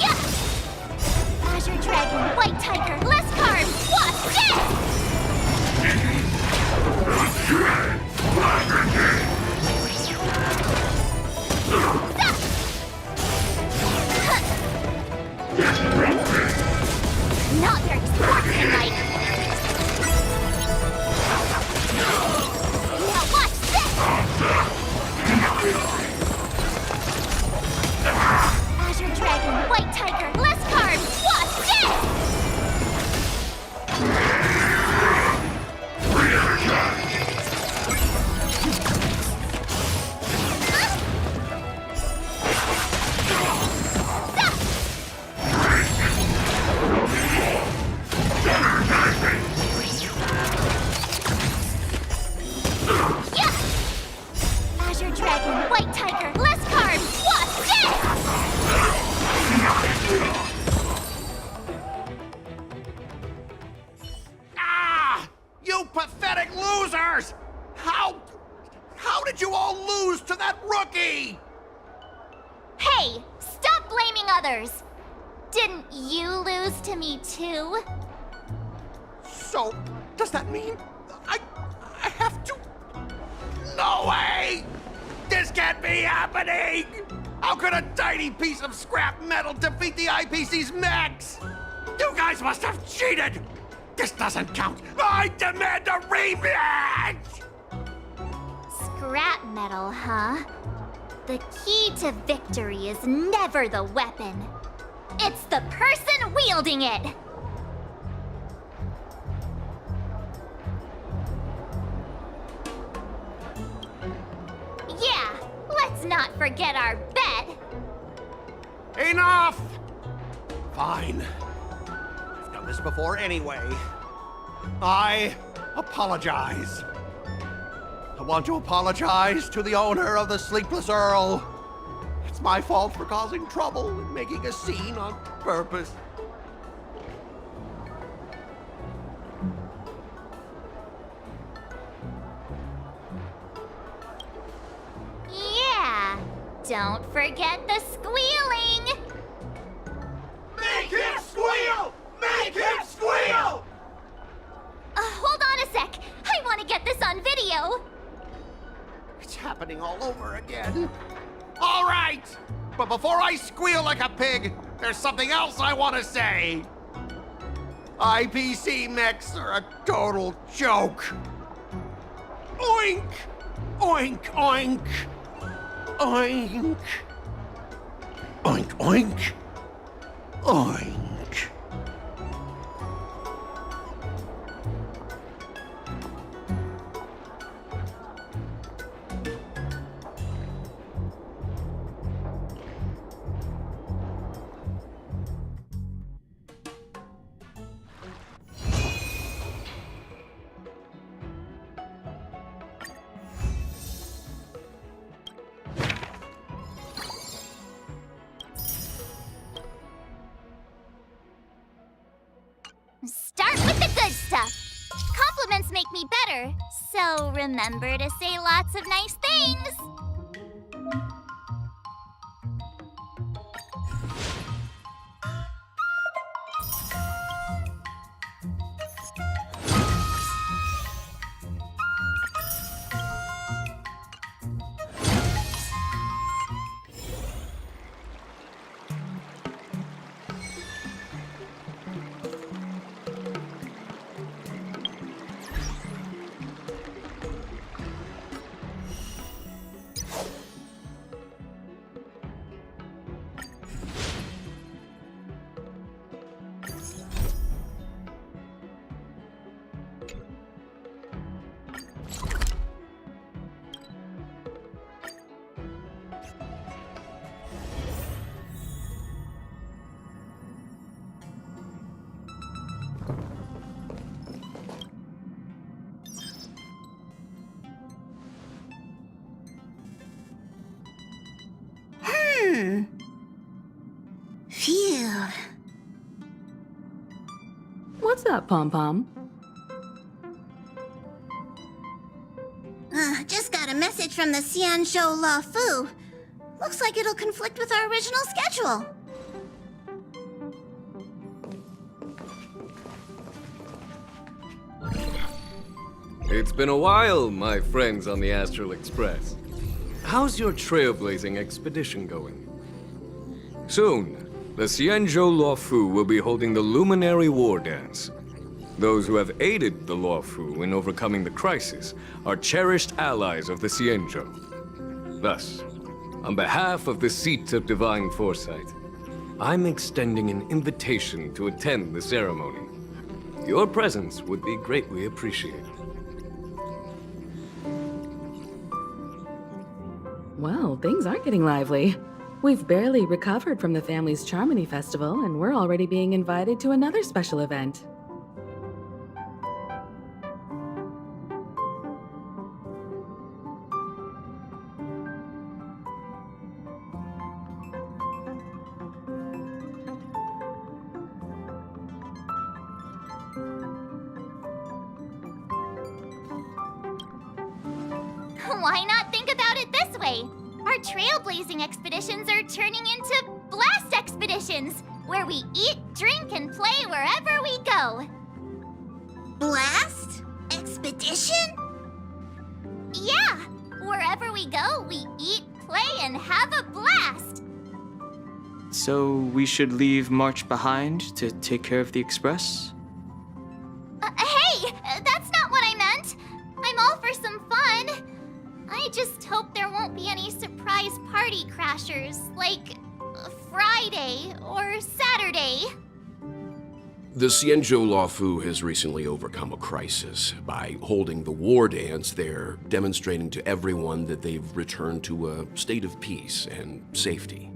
Yeah! Azure Dragon, White Tiger, less carbs, watch this! Not very sportsmanlike. Now watch this! Azure Dragon, White Tiger, less carbs, watch this! Yeah! Azure Dragon, White Tiger, less carbs, watch this! Ah! You pathetic losers! How did you all lose to that rookie? Hey, stop blaming others! Didn't you lose to me too? So, does that mean I have to? No way! This can't be happening! How could a tiny piece of scrap metal defeat the IPC's mechs? You guys must have cheated! This doesn't count! I demand a rematch! Scrap metal, huh? The key to victory is never the weapon. It's the person wielding it! Yeah, let's not forget our bet. Enough! Fine. I've done this before anyway. I apologize. I want to apologize to the owner of the Sleepless Earl. It's my fault for causing trouble and making a scene on purpose. Yeah, don't forget the squealing. Make him squeal! Make him squeal! Hold on a sec. I want to get this on video. It's happening all over again. All right! But before I squeal like a pig, there's something else I want to say. IPC mechs are a total joke. Oink! Oink, oink! Oink! Oink, oink! Oink! Start with the good stuff. Compliments make me better, so remember to say lots of nice things. What's up, Pom Pom? Just got a message from the Xianzhou La Fu. Looks like it'll conflict with our original schedule. It's been a while, my friends on the Astral Express. How's your trailblazing expedition going? Soon, the Xianzhou Luofu will be holding the Luminary War Dance. Those who have aided the Luofu in overcoming the crisis are cherished allies of the Xianzhou. Thus, on behalf of the Seat of Divine Foresight, I'm extending an invitation to attend the ceremony. Your presence would be greatly appreciated. Well, things are getting lively. We've barely recovered from the family's Charmony Festival, and we're already being invited to another special event. Why not think about it this way? Our trailblazing expeditions are turning into blast expeditions, where we eat, drink, and play wherever we go. Blast? Expedition? Yeah, wherever we go, we eat, play, and have a blast. So we should leave March behind to take care of the Express? Hey, that's not what I meant. I'm all for some fun. I just hope there won't be any surprise party crashers, like Friday or Saturday. The Xianzhou Luofu has recently overcome a crisis. By holding the war dance, they're demonstrating to everyone that they've returned to a state of peace and safety.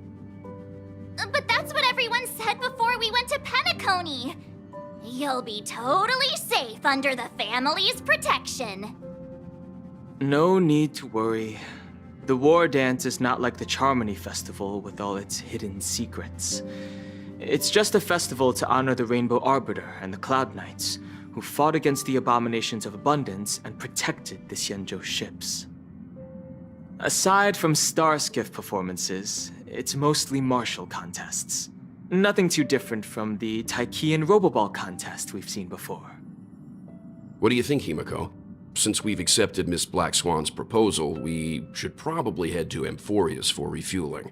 But that's what everyone said before we went to Penacony. You'll be totally safe under the family's protection. No need to worry. The War Dance is not like the Charmony Festival with all its hidden secrets. It's just a festival to honor the Rainbow Arbiter and the Cloud Knights, who fought against the abominations of abundance and protected the Xianzhou ships. Aside from star skiff performances, it's mostly martial contests. Nothing too different from the Taikian Roboball contest we've seen before. What do you think, Himiko? Since we've accepted Miss Black Swan's proposal, we should probably head to Amphorius for refueling.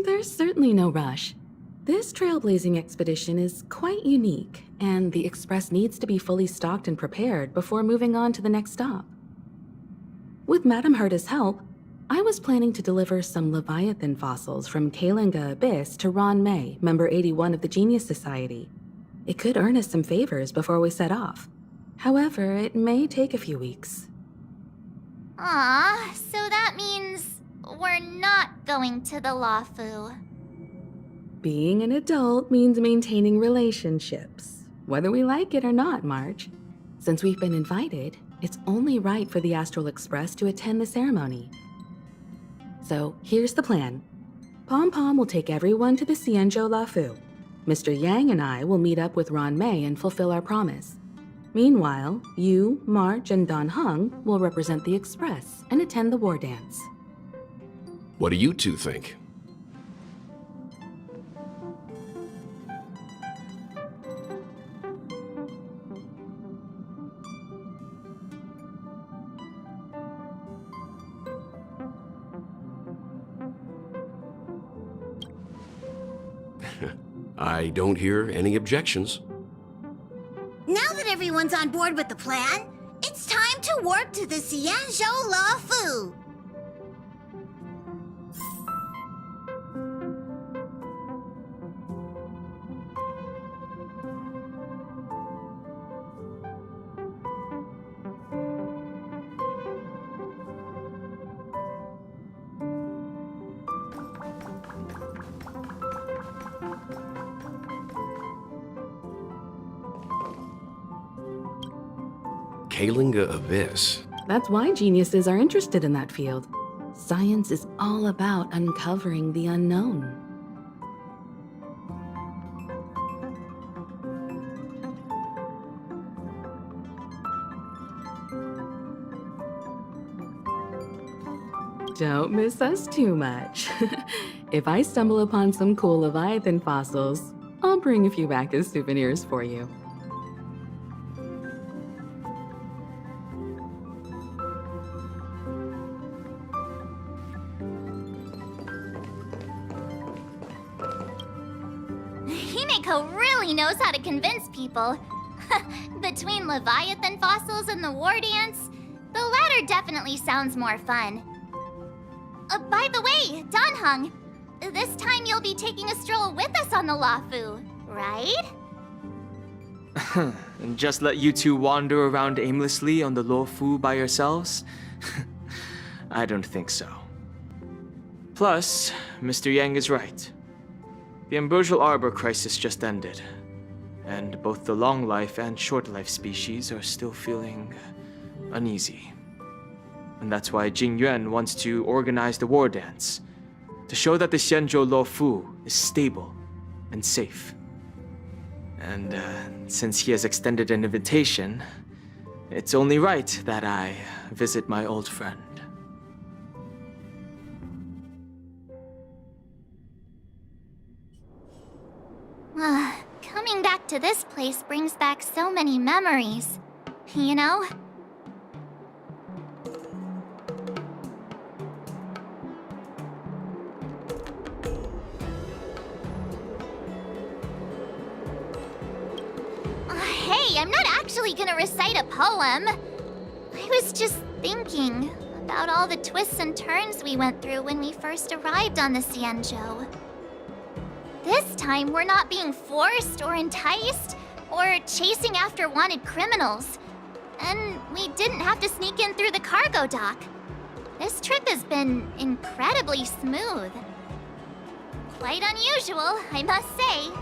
There's certainly no rush. This trailblazing expedition is quite unique, and the Express needs to be fully stocked and prepared before moving on to the next stop. With Madame Herta's help, I was planning to deliver some Leviathan fossils from Kalinga Abyss to Ron May, member 81 of the Genius Society. It could earn us some favors before we set off. However, it may take a few weeks. Aw, so that means we're not going to the Luofu. Being an adult means maintaining relationships, whether we like it or not, March. Since we've been invited, it's only right for the Astral Express to attend the ceremony. So here's the plan. Pom Pom will take everyone to the Xianzhou Luofu. Mr. Yang and I will meet up with Ron May and fulfill our promise. Meanwhile, you, March, and Don Hung will represent the Express and attend the war dance. What do you two think? I don't hear any objections. Now that everyone's on board with the plan, it's time to warp to the Xianzhou Luofu. Kalinga Abyss. That's why geniuses are interested in that field. Science is all about uncovering the unknown. Don't miss us too much. If I stumble upon some cool Leviathan fossils, I'll bring a few back as souvenirs for you. Himeko really knows how to convince people. Between Leviathan fossils and the war dance, the latter definitely sounds more fun. By the way, Danheng, this time you'll be taking a stroll with us on the Luofu, right? And just let you two wander around aimlessly on the Luofu by yourselves? I don't think so. Plus, Mr. Yang is right. The Ambrosial Arbor crisis just ended, and both the long life and short life species are still feeling uneasy. And that's why Jing Yuan wants to organize the war dance, to show that the Xianzhou Luofu is stable and safe. And since he has extended an invitation, it's only right that I visit my old friend. Coming back to this place brings back so many memories, you know? Hey, I'm not actually gonna recite a poem. I was just thinking about all the twists and turns we went through when we first arrived on the Xianzhou. This time, we're not being forced or enticed or chasing after wanted criminals. And we didn't have to sneak in through the cargo dock. This trip has been incredibly smooth. Quite unusual, I must say.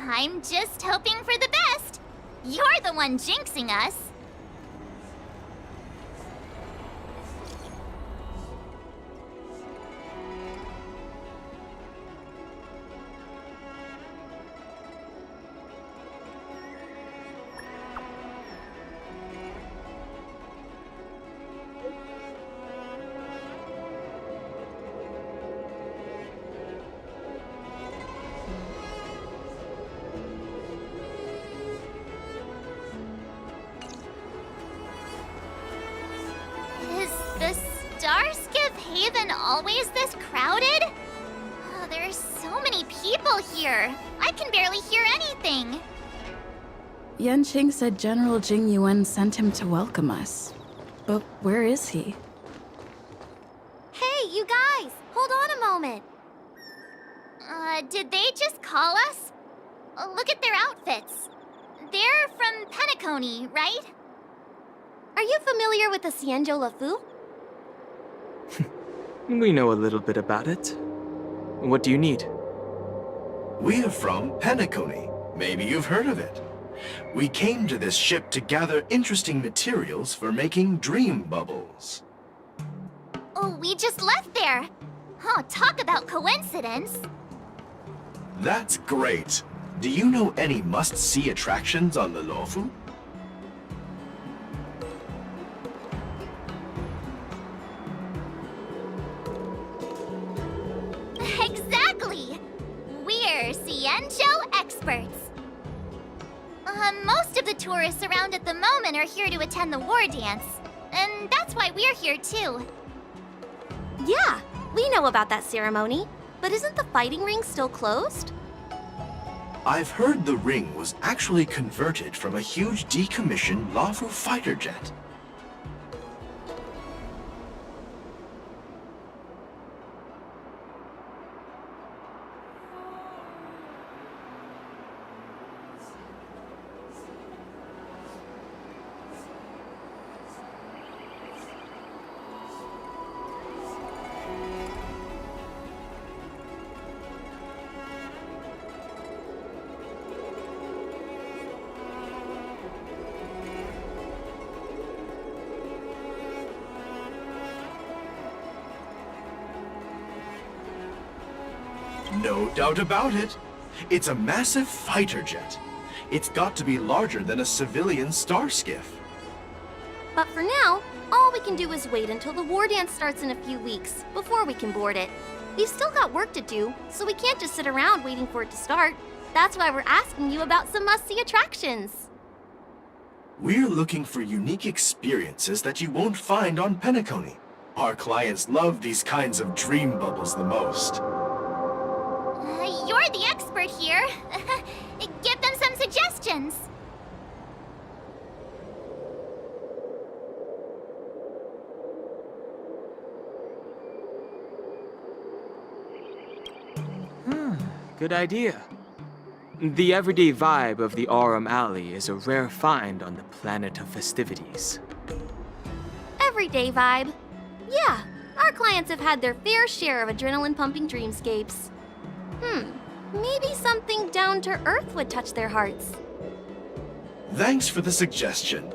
I'm just hoping for the best. You're the one jinxing us. Haven always this crowded? Oh, there's so many people here. I can barely hear anything. Yanqing said General Jing Yuan sent him to welcome us. But where is he? Hey, you guys! Hold on a moment. Did they just call us? Look at their outfits. They're from Penacony, right? Are you familiar with the Xianzhou Luofu? We know a little bit about it. What do you need? We are from Penacony. Maybe you've heard of it. We came to this ship to gather interesting materials for making dream bubbles. Oh, we just left there. Oh, talk about coincidence. That's great. Do you know any must-see attractions on the Luofu? Exactly! We're Xianzhou experts. Most of the tourists around at the moment are here to attend the war dance. And that's why we're here too. Yeah, we know about that ceremony. But isn't the fighting ring still closed? I've heard the ring was actually converted from a huge decommissioned Luofu fighter jet. No doubt about it. It's a massive fighter jet. It's got to be larger than a civilian star skiff. But for now, all we can do is wait until the war dance starts in a few weeks before we can board it. We've still got work to do, so we can't just sit around waiting for it to start. That's why we're asking you about some must-see attractions. We're looking for unique experiences that you won't find on Penacony. Our clients love these kinds of dream bubbles the most. You're the expert here. Give them some suggestions. Good idea. The everyday vibe of the Aurum Alley is a rare find on the planet of festivities. Everyday vibe. Yeah, our clients have had their fair share of adrenaline-pumping dreamscapes. Maybe something down to earth would touch their hearts. Thanks for the suggestion.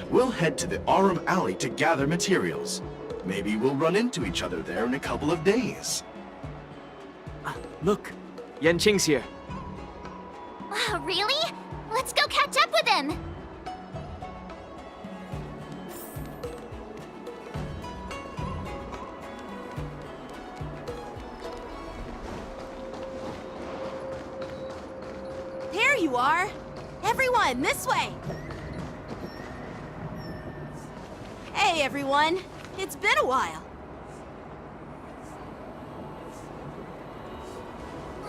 We'll head to the Aurum Alley to gather materials. Maybe we'll run into each other there in a couple of days. Look, Yanqing's here. Really? Let's go catch up with him. There you are! Everyone, this way! Hey, everyone! It's been a while.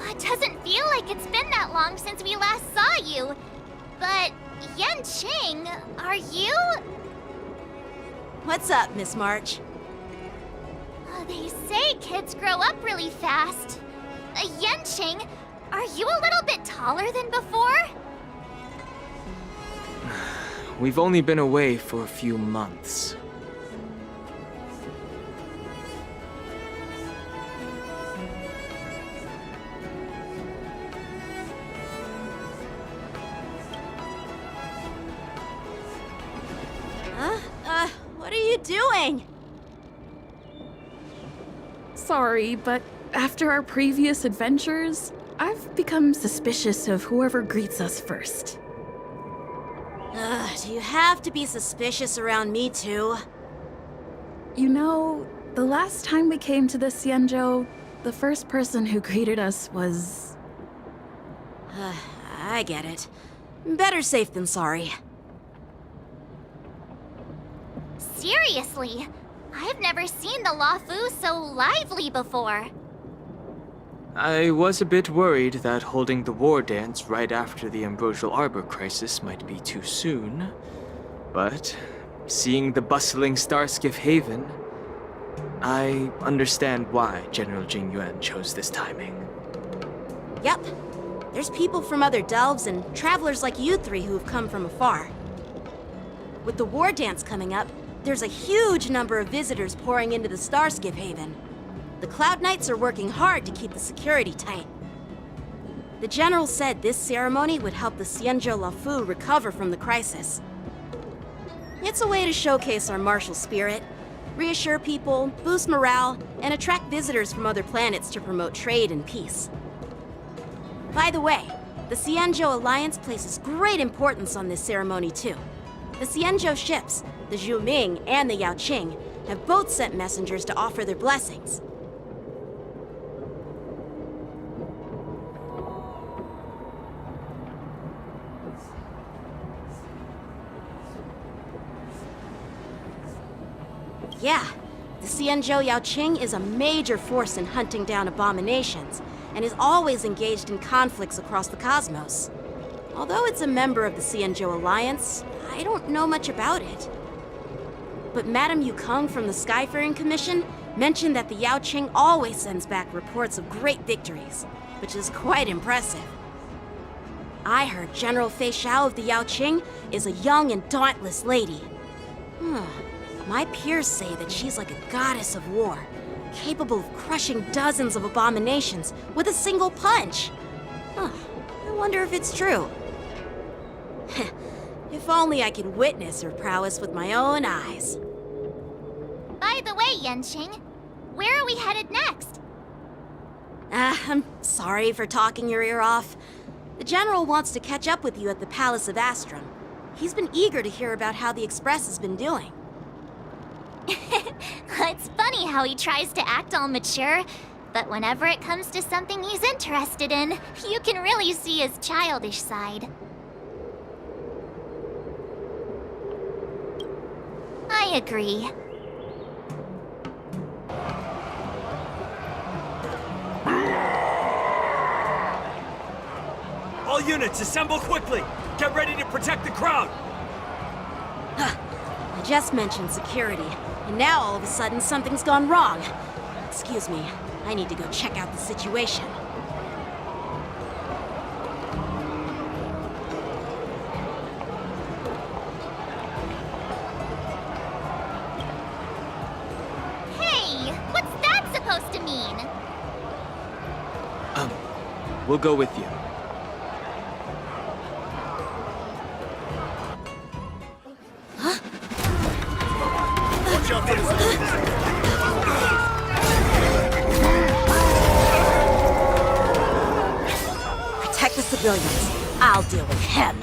It doesn't feel like it's been that long since we last saw you. But, Yanqing, are you? What's up, Miss March? They say kids grow up really fast. Yanqing, are you a little bit taller than before? We've only been away for a few months. What are you doing? Sorry, but after our previous adventures, I've become suspicious of whoever greets us first. Do you have to be suspicious around me too? You know, the last time we came to the Xianzhou, the first person who greeted us was... I get it. Better safe than sorry. Seriously, I've never seen the Luofu so lively before. I was a bit worried that holding the war dance right after the Ambrosial Arbor crisis might be too soon. But seeing the bustling Starskiff Haven, I understand why General Jing Yuan chose this timing. Yep. There's people from other delves and travelers like you three who have come from afar. With the war dance coming up, there's a huge number of visitors pouring into the Starskiff Haven. The Cloud Knights are working hard to keep the security tight. The General said this ceremony would help the Xianzhou Luofu recover from the crisis. It's a way to showcase our martial spirit, reassure people, boost morale, and attract visitors from other planets to promote trade and peace. By the way, the Xianzhou Alliance places great importance on this ceremony too. The Xianzhou ships, the Zhu Ming and the Yaoqing, have both sent messengers to offer their blessings. Yeah, the Xianzhou Yaoqing is a major force in hunting down abominations, and is always engaged in conflicts across the cosmos. Although it's a member of the Xianzhou Alliance, I don't know much about it. But Madame Yukong from the Skyfaring Commission mentioned that the Yaoqing always sends back reports of great victories, which is quite impressive. I heard General Fei Xiao of the Yaoqing is a young and dauntless lady. My peers say that she's like a goddess of war, capable of crushing dozens of abominations with a single punch. I wonder if it's true. If only I could witness her prowess with my own eyes. By the way, Yanqing, where are we headed next? I'm sorry for talking your ear off. The General wants to catch up with you at the Palace of Astrum. He's been eager to hear about how the Express has been doing. It's funny how he tries to act all mature, but whenever it comes to something he's interested in, you can really see his childish side. I agree. All units, assemble quickly! Get ready to protect the crowd! I just mentioned security, and now all of a sudden something's gone wrong. Excuse me, I need to go check out the situation. Hey, what's that supposed to mean? We'll go with you. Watch out there! Protect the civilians. I'll deal with him.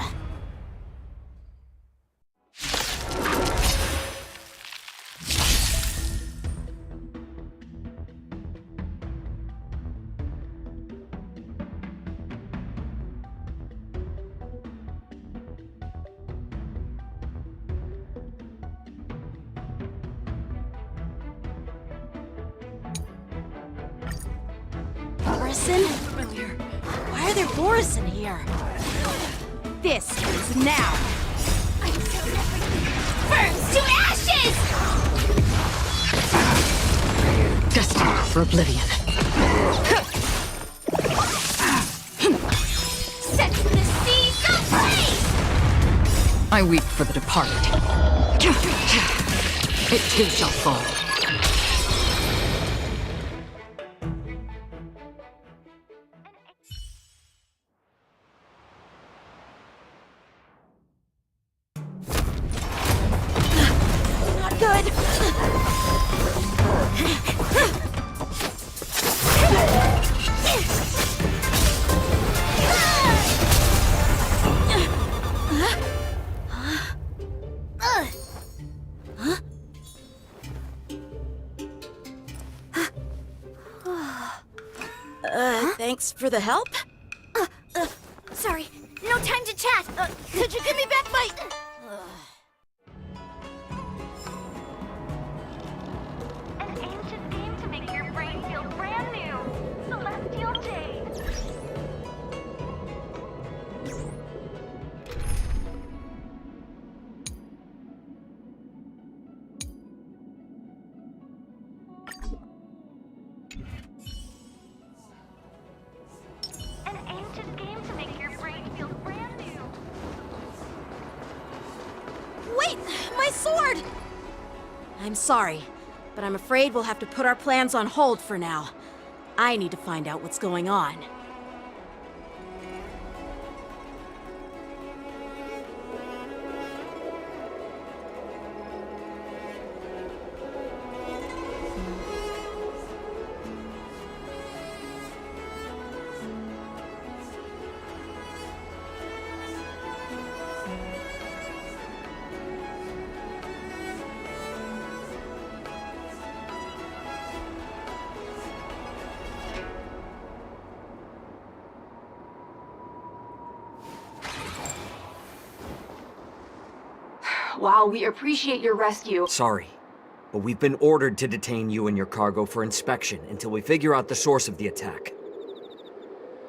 Borison? Why are there Borison here? This is now. Burns to ashes! Destined for oblivion. Set the seas ablaze! I weep for the departed. It too shall fall. Not good. Thanks for the help. Sorry, no time to chat. Could you give me back my... An ancient game to make your brain feel brand new. Celestial Jade. An ancient game to make your brain feel brand new. Wait, my sword! I'm sorry, but I'm afraid we'll have to put our plans on hold for now. I need to find out what's going on. Wow, we appreciate your rescue. Sorry, but we've been ordered to detain you and your cargo for inspection until we figure out the source of the attack.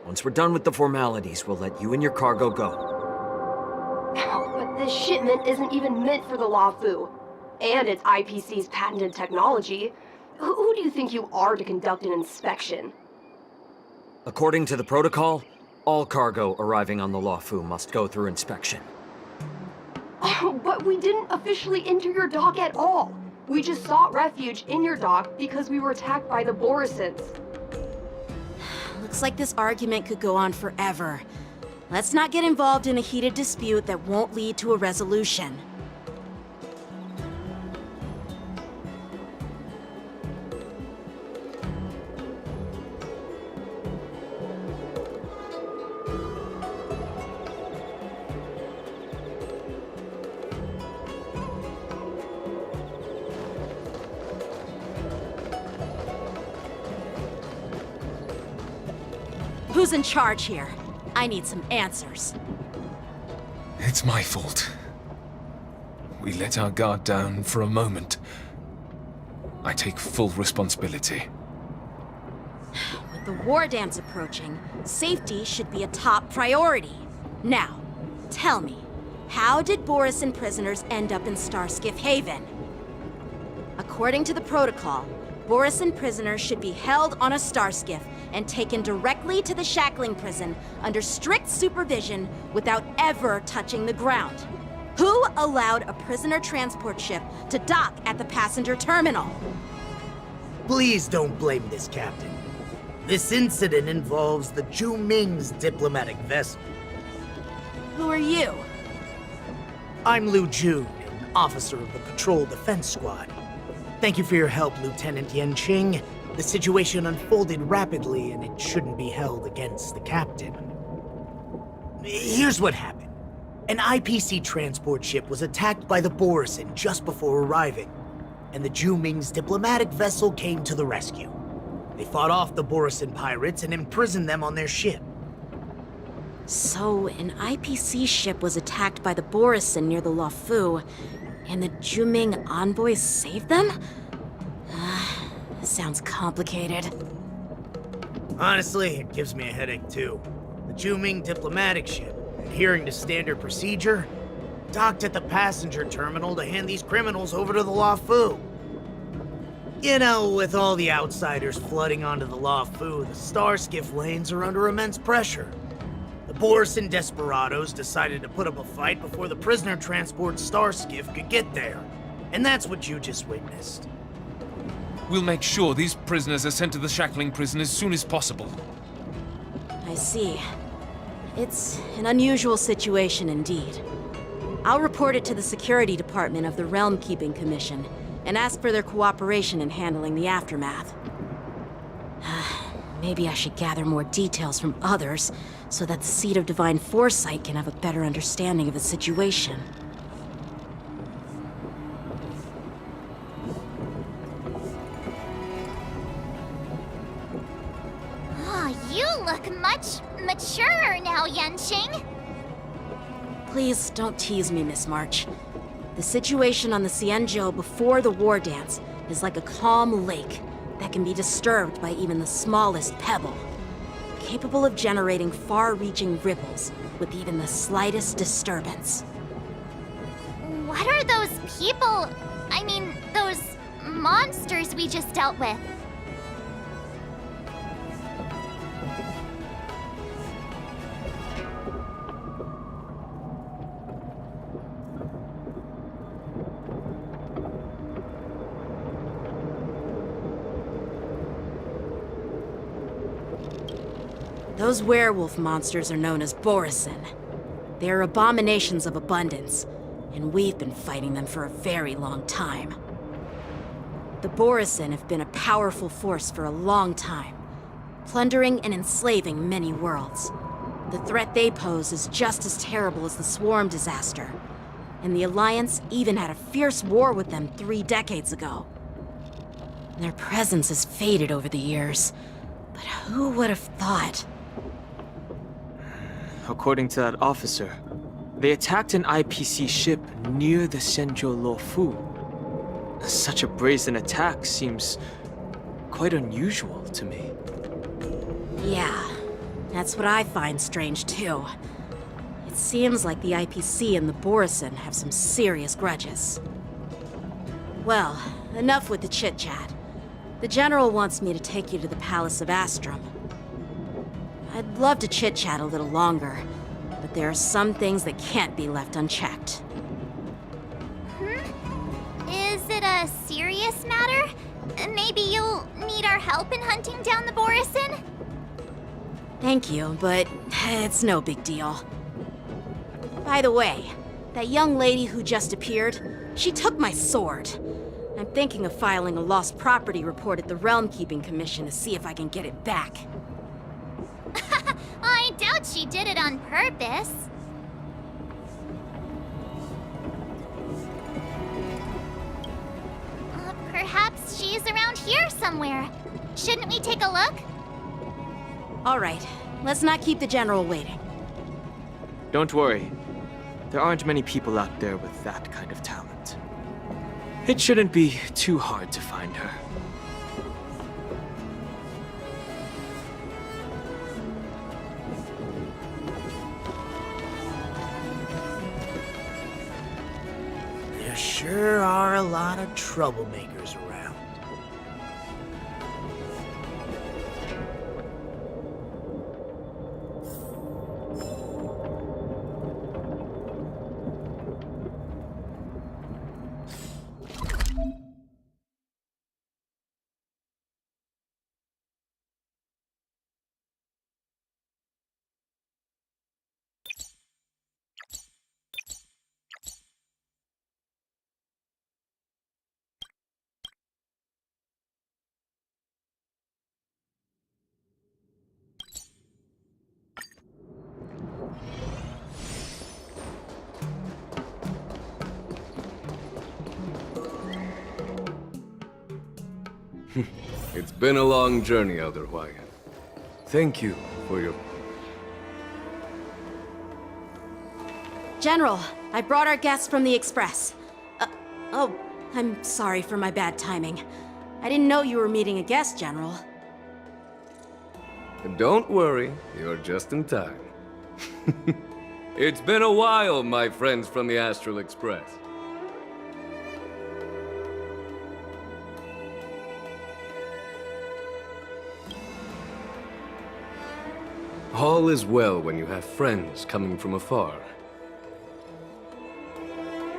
Once we're done with the formalities, we'll let you and your cargo go. But this shipment isn't even meant for the Luofu. And it's IPC's patented technology. Who do you think you are to conduct an inspection? According to the protocol, all cargo arriving on the Luofu must go through inspection. But we didn't officially enter your dock at all. We just sought refuge in your dock because we were attacked by the Borisons. Looks like this argument could go on forever. Let's not get involved in a heated dispute that won't lead to a resolution. Who's in charge here? I need some answers. It's my fault. We let our guard down for a moment. I take full responsibility. With the war dance approaching, safety should be a top priority. Now, tell me, how did Borisin prisoners end up in Starskiff Haven? According to the protocol, Borisin prisoners should be held on a Starskiff and taken directly to the Shackling prison under strict supervision without ever touching the ground. Who allowed a prisoner transport ship to dock at the passenger terminal? Please don't blame this captain. This incident involves the Zhu Ming's diplomatic vessel. Who are you? I'm Lu Jun, an officer of the Patrol Defense Squad. Thank you for your help, Lieutenant Yanqing. The situation unfolded rapidly, and it shouldn't be held against the captain. Here's what happened. An IPC transport ship was attacked by the Borisin just before arriving, and the Zhu Ming's diplomatic vessel came to the rescue. They fought off the Borisin pirates and imprisoned them on their ship. So, an IPC ship was attacked by the Borisin near the Luofu, and the Zhu Ming envoys saved them? Sounds complicated. Honestly, it gives me a headache too. The Zhu Ming diplomatic ship, adhering to standard procedure, docked at the passenger terminal to hand these criminals over to the Luofu. You know, with all the outsiders flooding onto the Luofu, the Starskiff lanes are under immense pressure. The Borisin desperados decided to put up a fight before the prisoner transport Starskiff could get there. And that's what you just witnessed. We'll make sure these prisoners are sent to the Shackling prison as soon as possible. I see. It's an unusual situation indeed. I'll report it to the security department of the Realm Keeping Commission and ask for their cooperation in handling the aftermath. Maybe I should gather more details from others so that the Seat of Divine Foresight can have a better understanding of the situation. Oh, you look much maturer now, Yanqing. Please don't tease me, Miss March. The situation on the Xianzhou before the war dance is like a calm lake that can be disturbed by even the smallest pebble, capable of generating far-reaching ripples with even the slightest disturbance. What are those people? I mean, those monsters we just dealt with? Those werewolf monsters are known as Borisin. They are abominations of abundance, and we've been fighting them for a very long time. The Borisin have been a powerful force for a long time, plundering and enslaving many worlds. The threat they pose is just as terrible as the Swarm disaster, and the Alliance even had a fierce war with them 3 decades ago. Their presence has faded over the years, but who would have thought? According to that officer, they attacked an IPC ship near the Xianzhou Luofu. Such a brazen attack seems quite unusual to me. Yeah, that's what I find strange too. It seems like the IPC and the Borisin have some serious grudges. Well, enough with the chit-chat. The General wants me to take you to the Palace of Astrum. I'd love to chit-chat a little longer, but there are some things that can't be left unchecked. Is it a serious matter? Maybe you'll need our help in hunting down the Borisin? Thank you, but it's no big deal. By the way, that young lady who just appeared, she took my sword. I'm thinking of filing a lost property report at the Realm Keeping Commission to see if I can get it back. I doubt she did it on purpose. Perhaps she's around here somewhere. Shouldn't we take a look? All right, let's not keep the General waiting. Don't worry. There aren't many people out there with that kind of talent. It shouldn't be too hard to find her. There sure are a lot of troublemakers around. It's been a long journey, Elder Huayan. Thank you for your... General, I brought our guests from the Express. Oh, I'm sorry for my bad timing. I didn't know you were meeting a guest, General. Don't worry, you're just in time. It's been a while, my friends from the Astral Express. All is well when you have friends coming from afar.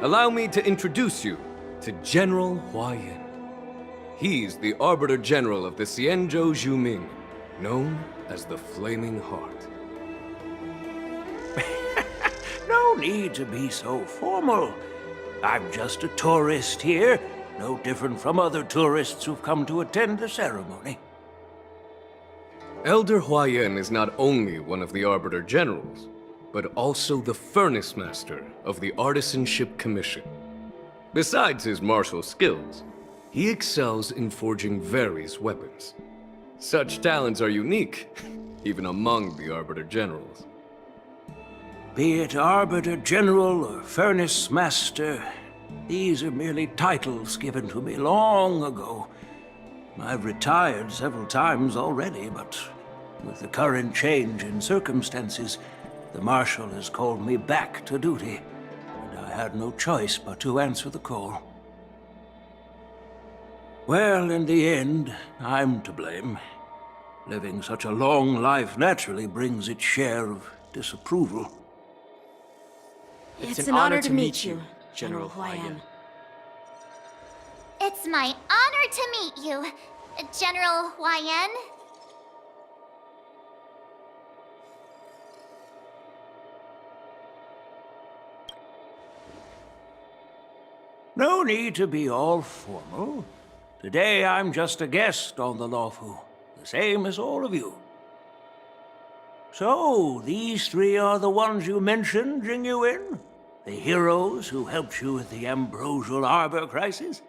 Allow me to introduce you to General Huayan. He's the Arbiter General of the Xianzhou Zhuming, known as the Flaming Heart. No need to be so formal. I'm just a tourist here, no different from other tourists who've come to attend the ceremony. Elder Huayan is not only one of the Arbiter Generals, but also the Furnace Master of the Artisanship Commission. Besides his martial skills, he excels in forging various weapons. Such talents are unique, even among the Arbiter Generals. Be it Arbiter General or Furnace Master, these are merely titles given to me long ago. I've retired several times already, but with the current change in circumstances, the Marshal has called me back to duty, and I had no choice but to answer the call. Well, in the end, I'm to blame. Living such a long life naturally brings its share of disapproval. It's an honor to meet you, General Huayan. It's my honor to meet you, General Huayan. No need to be all formal. Today I'm just a guest on the Luofu, the same as all of you. So, these three are the ones you mentioned, Jingyuin? The heroes who helped you with the Ambrosial Arbor crisis?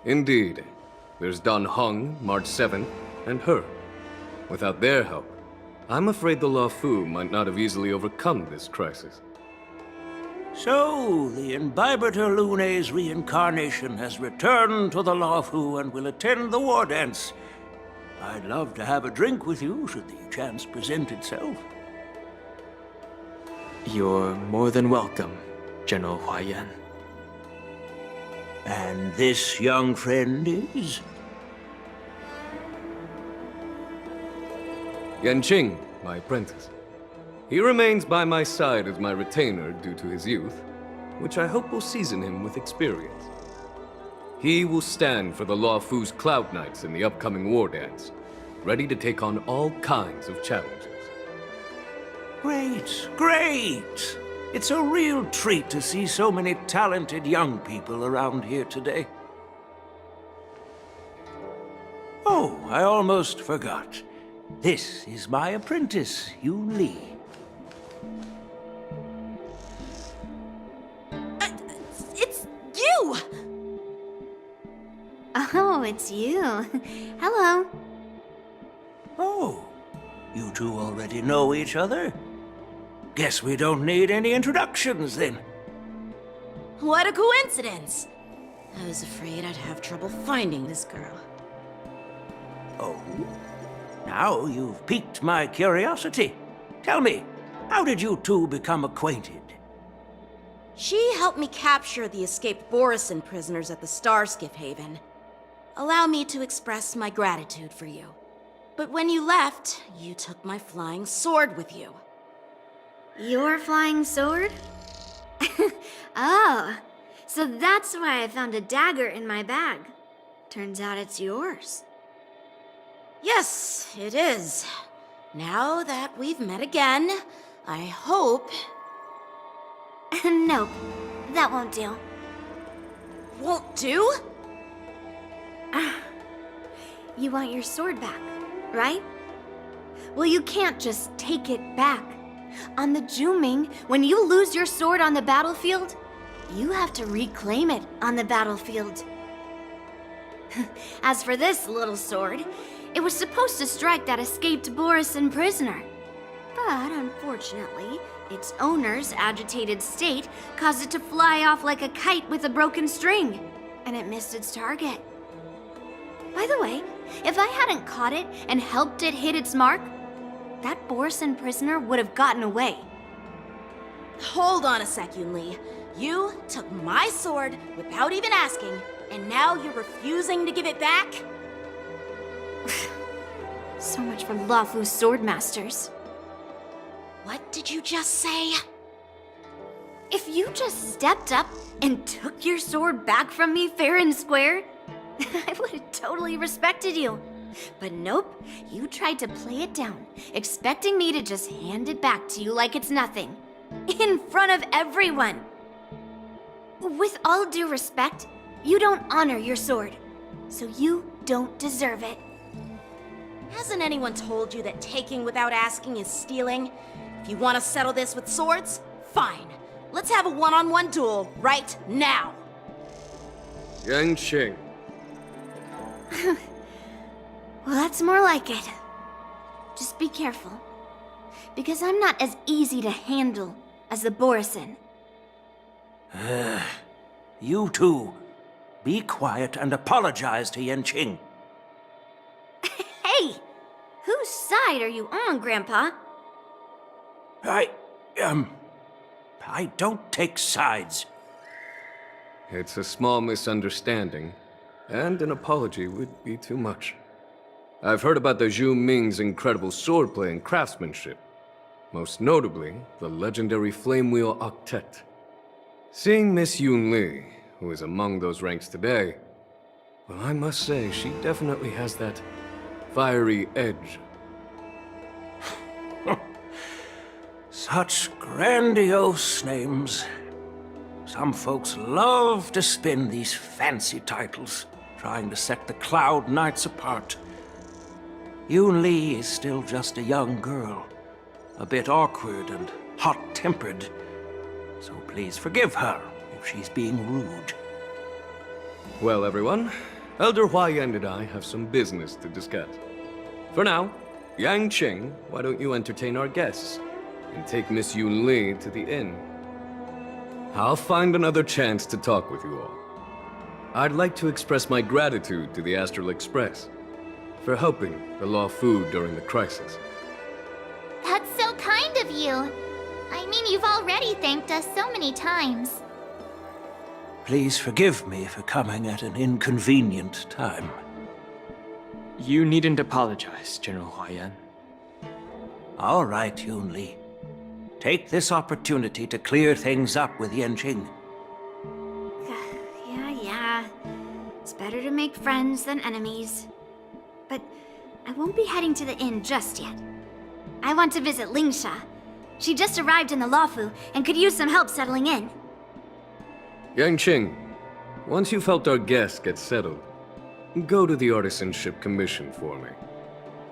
Indeed. There's Dan Heng, March 7th, and her. Without their help, I'm afraid the Luofu might not have easily overcome this crisis. So, the Imbibitor Lune's reincarnation has returned to the Luofu and will attend the war dance. I'd love to have a drink with you, should the chance present itself. You're more than welcome, General Huayan. And this young friend is? Yanqing, my apprentice. He remains by my side as my retainer due to his youth, which I hope will season him with experience. He will stand for the Luofu's Cloud Knights in the upcoming war dance, ready to take on all kinds of challenges. Great, great! It's a real treat to see so many talented young people around here today. Oh, I almost forgot. This is my apprentice, Yun Li. It's you! Oh, it's you. Hello. Oh, You two already know each other? Guess we don't need any introductions then. What a coincidence! I was afraid I'd have trouble finding this girl. Oh? Now you've piqued my curiosity. Tell me, how did you two become acquainted? She helped me capture the escaped Borisin prisoners at the Starskiff Haven. Allow me to express my gratitude for you. But when you left, you took my flying sword with you. Your flying sword? Oh, so that's why I found a dagger in my bag. Turns out it's yours. Yes, it is. Now that we've met again, I hope... Nope, that won't do. Won't do? You want your sword back, right? Well, you can't just take it back. On the Zhuming, when you lose your sword on the battlefield, you have to reclaim it on the battlefield. As for this little sword, it was supposed to strike that escaped Borisin prisoner. But unfortunately, its owner's agitated state caused it to fly off like a kite with a broken string, and it missed its target. By the way, if I hadn't caught it and helped it hit its mark, that Borisin prisoner would have gotten away. Hold on a sec, Yunli. You took my sword without even asking, and now you're refusing to give it back? So much for Luofu's swordmasters. What did you just say? If you just stepped up and took your sword back from me fair and square, I would have totally respected you. But nope, you tried to play it down, expecting me to just hand it back to you like it's nothing. In front of everyone. With all due respect, you don't honor your sword, so you don't deserve it. Hasn't anyone told you that taking without asking is stealing? If you want to settle this with swords, fine. Let's have a one-on-one duel right now. Yanqing. Well, that's more like it. Just be careful, because I'm not as easy to handle as the Borisin. You two, be quiet and apologize to Yanqing. Hey! Whose side are you on, Grandpa? I don't take sides. It's a small misunderstanding, and an apology would be too much. I've heard about the Zhu Ming's incredible swordplay and craftsmanship. Most notably, the legendary Flame Wheel Octet. Seeing Miss Yunli, who is among those ranks today, well, I must say, she definitely has that fiery edge. Such grandiose names. Some folks love to spin these fancy titles, trying to set the Cloud Knights apart. Yunli is still just a young girl, a bit awkward and hot-tempered, so please forgive her if she's being rude. Well, everyone, Elder Huaiyan and I have some business to discuss. For now, Yanqing, why don't you entertain our guests and take Miss Yunli to the inn? I'll find another chance to talk with you all. I'd like to express my gratitude to the Astral Express for helping the Luofu during the crisis. That's so kind of you. I mean, you've already thanked us so many times. Please forgive me for coming at an inconvenient time. You needn't apologize, General Huaiyan. All right, Yunli. Take this opportunity to clear things up with Yanqing. Yeah. It's better to make friends than enemies. But I won't be heading to the inn just yet. I want to visit Lingsha. She just arrived in the Luofu and could use some help settling in. Yanqing, once you've helped our guests get settled, go to the Artisanship Commission for me.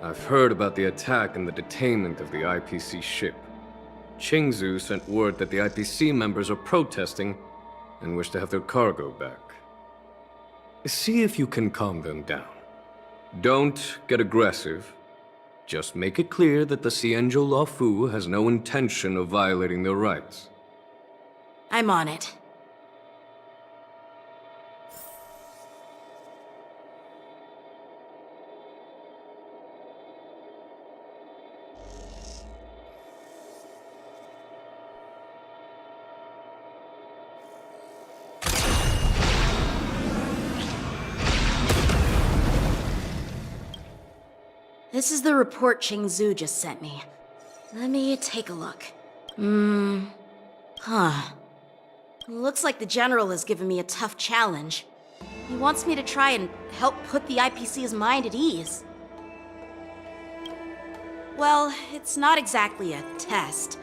I've heard about the attack and the detainment of the IPC ship. Qingzu sent word that the IPC members are protesting and wish to have their cargo back. See if you can calm them down. Don't get aggressive. Just make it clear that the Xianzhou Luofu has no intention of violating their rights. I'm on it. This is the report Qingzhu just sent me. Let me take a look. Looks like the General has given me a tough challenge. He wants me to try and help put the IPC's mind at ease. Well, it's not exactly a test.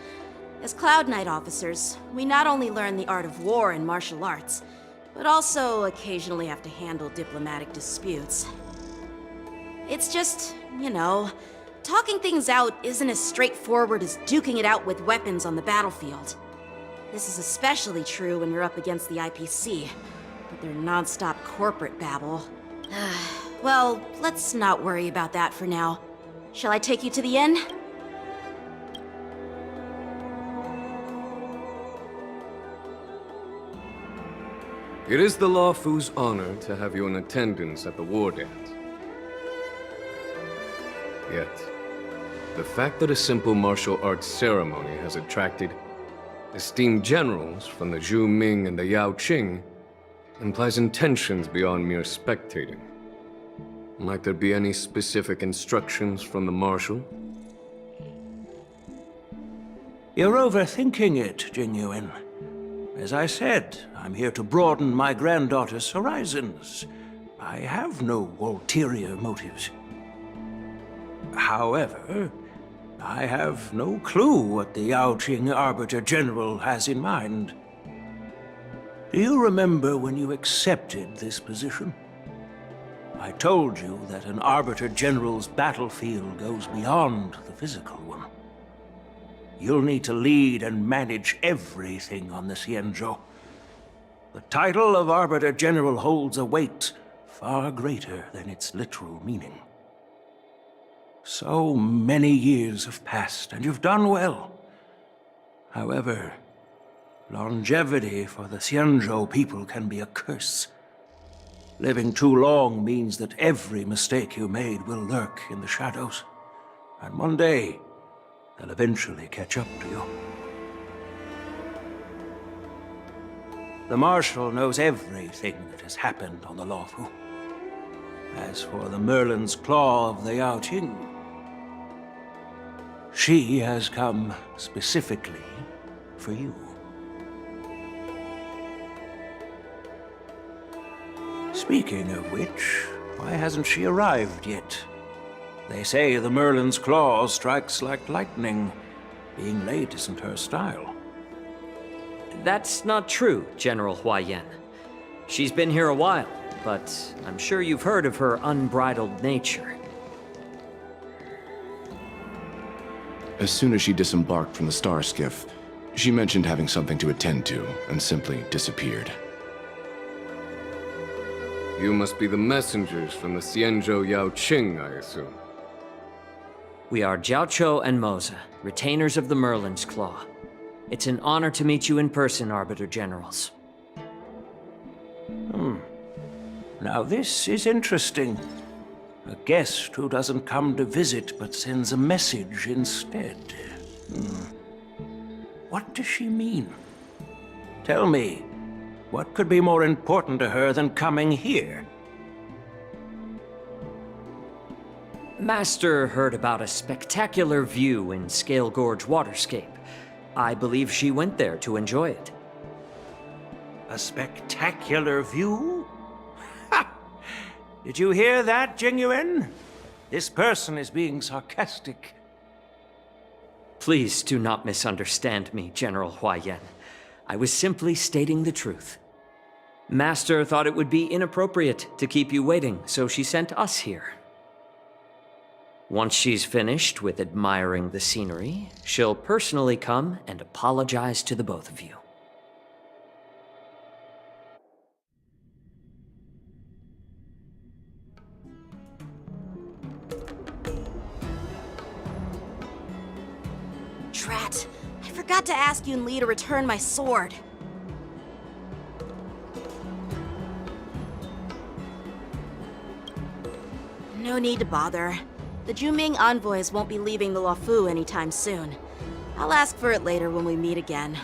As Cloud Knight officers, we not only learn the art of war and martial arts, but also occasionally have to handle diplomatic disputes. It's just, you know, talking things out isn't as straightforward as duking it out with weapons on the battlefield. This is especially true when you're up against the IPC, with their non-stop corporate babble. Well, let's not worry about that for now. Shall I take you to the inn? It is the Luofu's honor to have you in attendance at the war dance. Yet, the fact that a simple martial arts ceremony has attracted esteemed generals from the Zhu Ming and the Yao Qing implies intentions beyond mere spectating. Might there be any specific instructions from the Marshal? You're overthinking it, Jingyuan. As I said, I'm here to broaden my granddaughter's horizons. I have no ulterior motives. However, I have no clue what the Yaoqing Arbiter General has in mind. Do you remember when you accepted this position? I told you that an Arbiter General's battlefield goes beyond the physical one. You'll need to lead and manage everything on the Xianzhou. The title of Arbiter General holds a weight far greater than its literal meaning. So many years have passed, and you've done well. However, longevity for the Xianzhou people can be a curse. Living too long means that every mistake you made will lurk in the shadows. And one day, they'll eventually catch up to you. The Marshal knows everything that has happened on the Luofu. As for the Merlin's Claw of the Yaoqing, she has come specifically for you. Speaking of which, why hasn't she arrived yet? They say the Merlin's Claw strikes like lightning. Being late isn't her style. That's not true, General Huaiyan. She's been here a while, but I'm sure you've heard of her unbridled nature. As soon as she disembarked from the star skiff, she mentioned having something to attend to and simply disappeared. You must be the messengers from the Xianzhou Yaoqing, I assume. We are Jiaoqiu and Moza, retainers of the Merlin's Claw. It's an honor to meet you in person, Arbiter Generals. Now this is interesting. A guest who doesn't come to visit but sends a message instead. What does she mean? Tell me, what could be more important to her than coming here? Master heard about a spectacular view in Scale Gorge Waterscape. I believe she went there to enjoy it. A spectacular view? Ha! Did you hear that, Jingyuan? This person is being sarcastic. Please do not misunderstand me, General Huaiyan. I was simply stating the truth. Master thought it would be inappropriate to keep you waiting, so she sent us here. Once she's finished with admiring the scenery, she'll personally come and apologize to the both of you. Drat. I forgot to ask Yun Li to return my sword. No need to bother. The Zhuming envoys won't be leaving the Luofu anytime soon. I'll ask for it later when we meet again.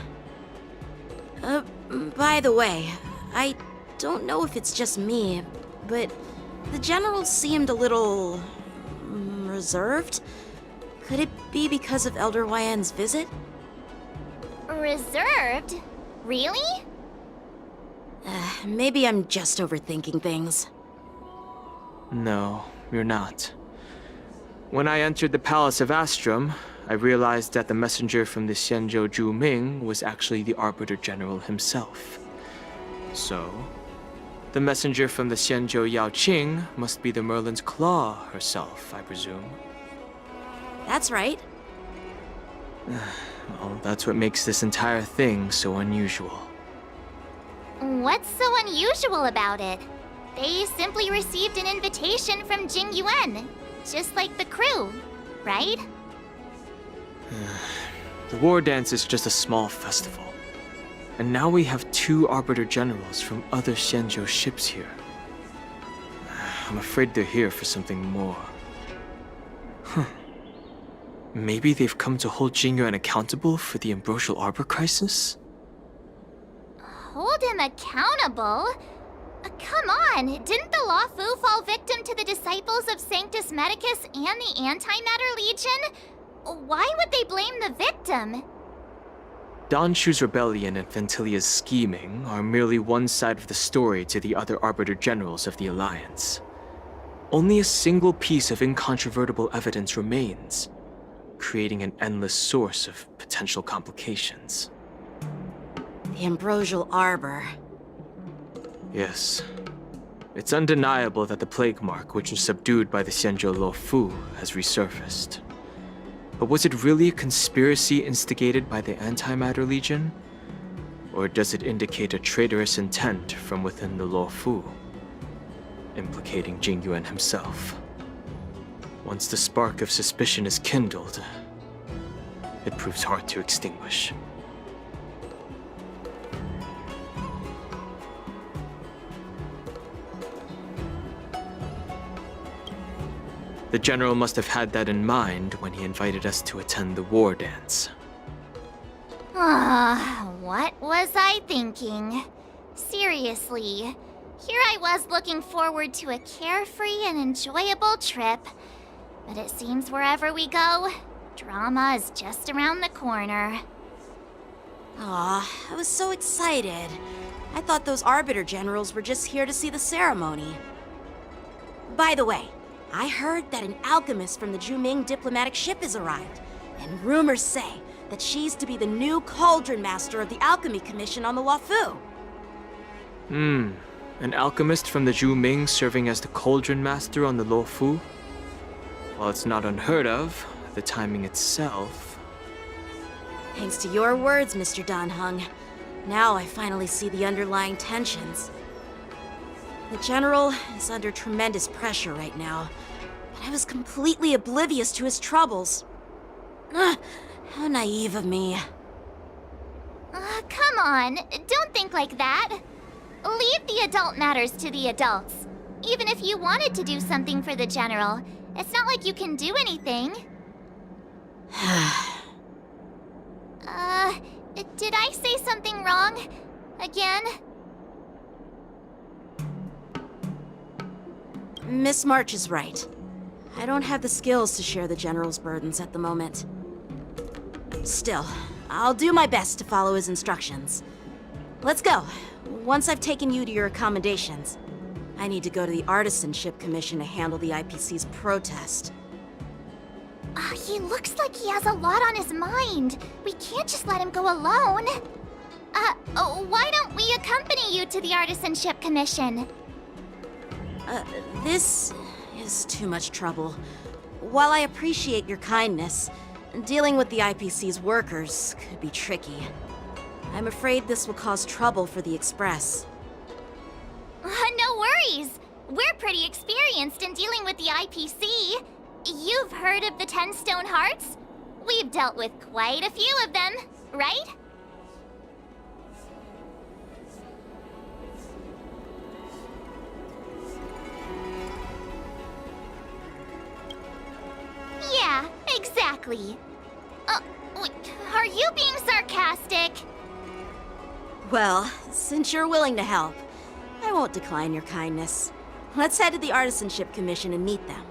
By the way, I don't know if it's just me, but the general seemed a little reserved. Could it be because of Elder Huayan's visit? Reserved? Really? Maybe I'm just overthinking things. No, you're not. When I entered the Palace of Astrum, I realized that the messenger from the Xianzhou Zhuming was actually the Arbiter General himself. So, the messenger from the Xianzhou Yaoqing must be the Merlin's Claw herself, I presume. That's right. Well, that's what makes this entire thing so unusual. What's so unusual about it? They simply received an invitation from Jing Yuan, just like the crew, right? The war dance is just a small festival. And now we have 2 Arbiter Generals from other Xianzhou ships here. I'm afraid they're here for something more. Maybe they've come to hold Jing Yuan accountable for the Ambrosial Arbor crisis? Hold him accountable? Come on, didn't the Luofu fall victim to the disciples of Sanctus Medicus and the Antimatter Legion? Why would they blame the victim? Dan Shu's rebellion and Ventilia's scheming are merely one side of the story to the other Arbiter Generals of the Alliance. Only a single piece of incontrovertible evidence remains, creating an endless source of potential complications. The Ambrosial Arbor. Yes. It's undeniable that the plague mark, which was subdued by the Xianzhou Luofu, has resurfaced. But was it really a conspiracy instigated by the Antimatter Legion? Or does it indicate a traitorous intent from within the Luofu, implicating Jing Yuan himself? Once the spark of suspicion is kindled, it proves hard to extinguish. The General must have had that in mind when he invited us to attend the war dance. What was I thinking? Seriously, here I was looking forward to a carefree and enjoyable trip. But it seems wherever we go, drama is just around the corner. Aw, I was so excited. I thought those Arbiter Generals were just here to see the ceremony. By the way, I heard that an alchemist from the Zhuming diplomatic ship has arrived, and rumors say that she's to be the new Cauldron Master of the Alchemy Commission on the Luofu. An alchemist from the Zhuming serving as the Cauldron Master on the Luofu? While it's not unheard of, the timing itself... Thanks to your words, Mr. Dan Heng. Now I finally see the underlying tensions. The General is under tremendous pressure right now, but I was completely oblivious to his troubles. How naive of me. Come on, don't think like that. Leave the adult matters to the adults. Even if you wanted to do something for the General, it's not like you can do anything. Did I say something wrong? Again? Miss March is right. I don't have the skills to share the General's burdens at the moment. Still, I'll do my best to follow his instructions. Let's go. Once I've taken you to your accommodations, I need to go to the Artisanship Commission to handle the IPC's protest. He looks like he has a lot on his mind. We can't just let him go alone. Why don't we accompany you to the Artisanship Commission? This is too much trouble. While I appreciate your kindness, dealing with the IPC's workers could be tricky. I'm afraid this will cause trouble for the Express. No worries. We're pretty experienced in dealing with the IPC. You've heard of the 10 Stone Hearts? We've dealt with quite a few of them, right? Yeah, exactly. Wait, are you being sarcastic? Well, since you're willing to help, I won't decline your kindness. Let's head to the Artisanship Commission and meet them.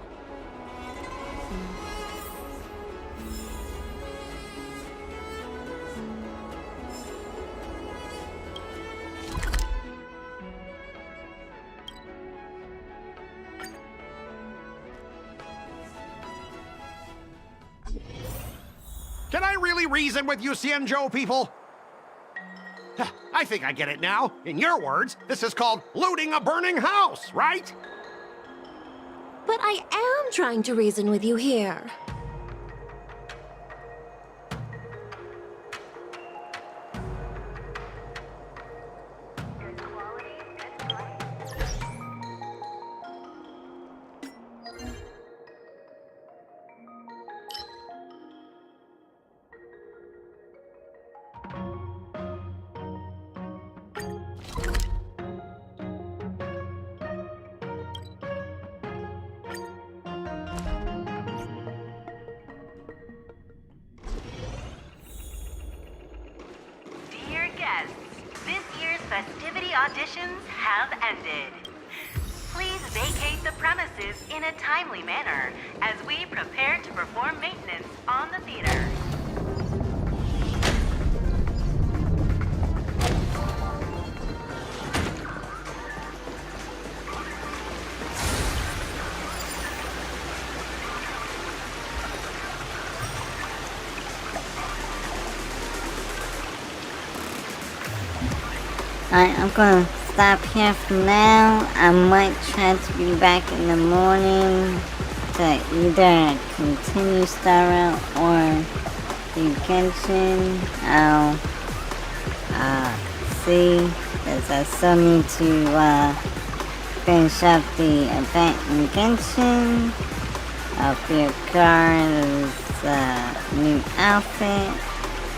Can I really reason with you Xianzhou people? I think I get it now. In your words, this is called looting a burning house, right? But I am trying to reason with you here. Dear guests, this year's festivity auditions have ended. Please vacate the premises in a timely manner as we prepare to perform maintenance on the theater. I'm gonna stop here for now. I might try to be back in the morning to either continue Star Route or do Genshin. I'll see, because I still need to finish up the event in Genshin. I'll be a Gar's new outfit.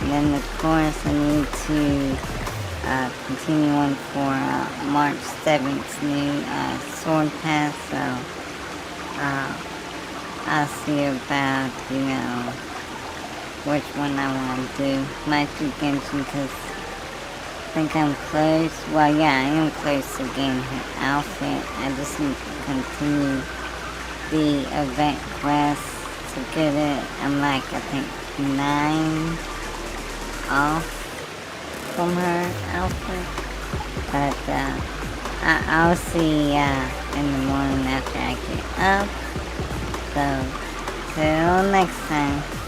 And then of course I need to continue on for March 7th's new Sword Pass, so I'll see about, which one I want to do. Might do Genshin because I think I'm close. Well, yeah, I am close to getting her outfit. I just need to continue the event quest to get it. I'm like, I think 9 off from her outfit, but I'll see in the morning after I get up. So till next time.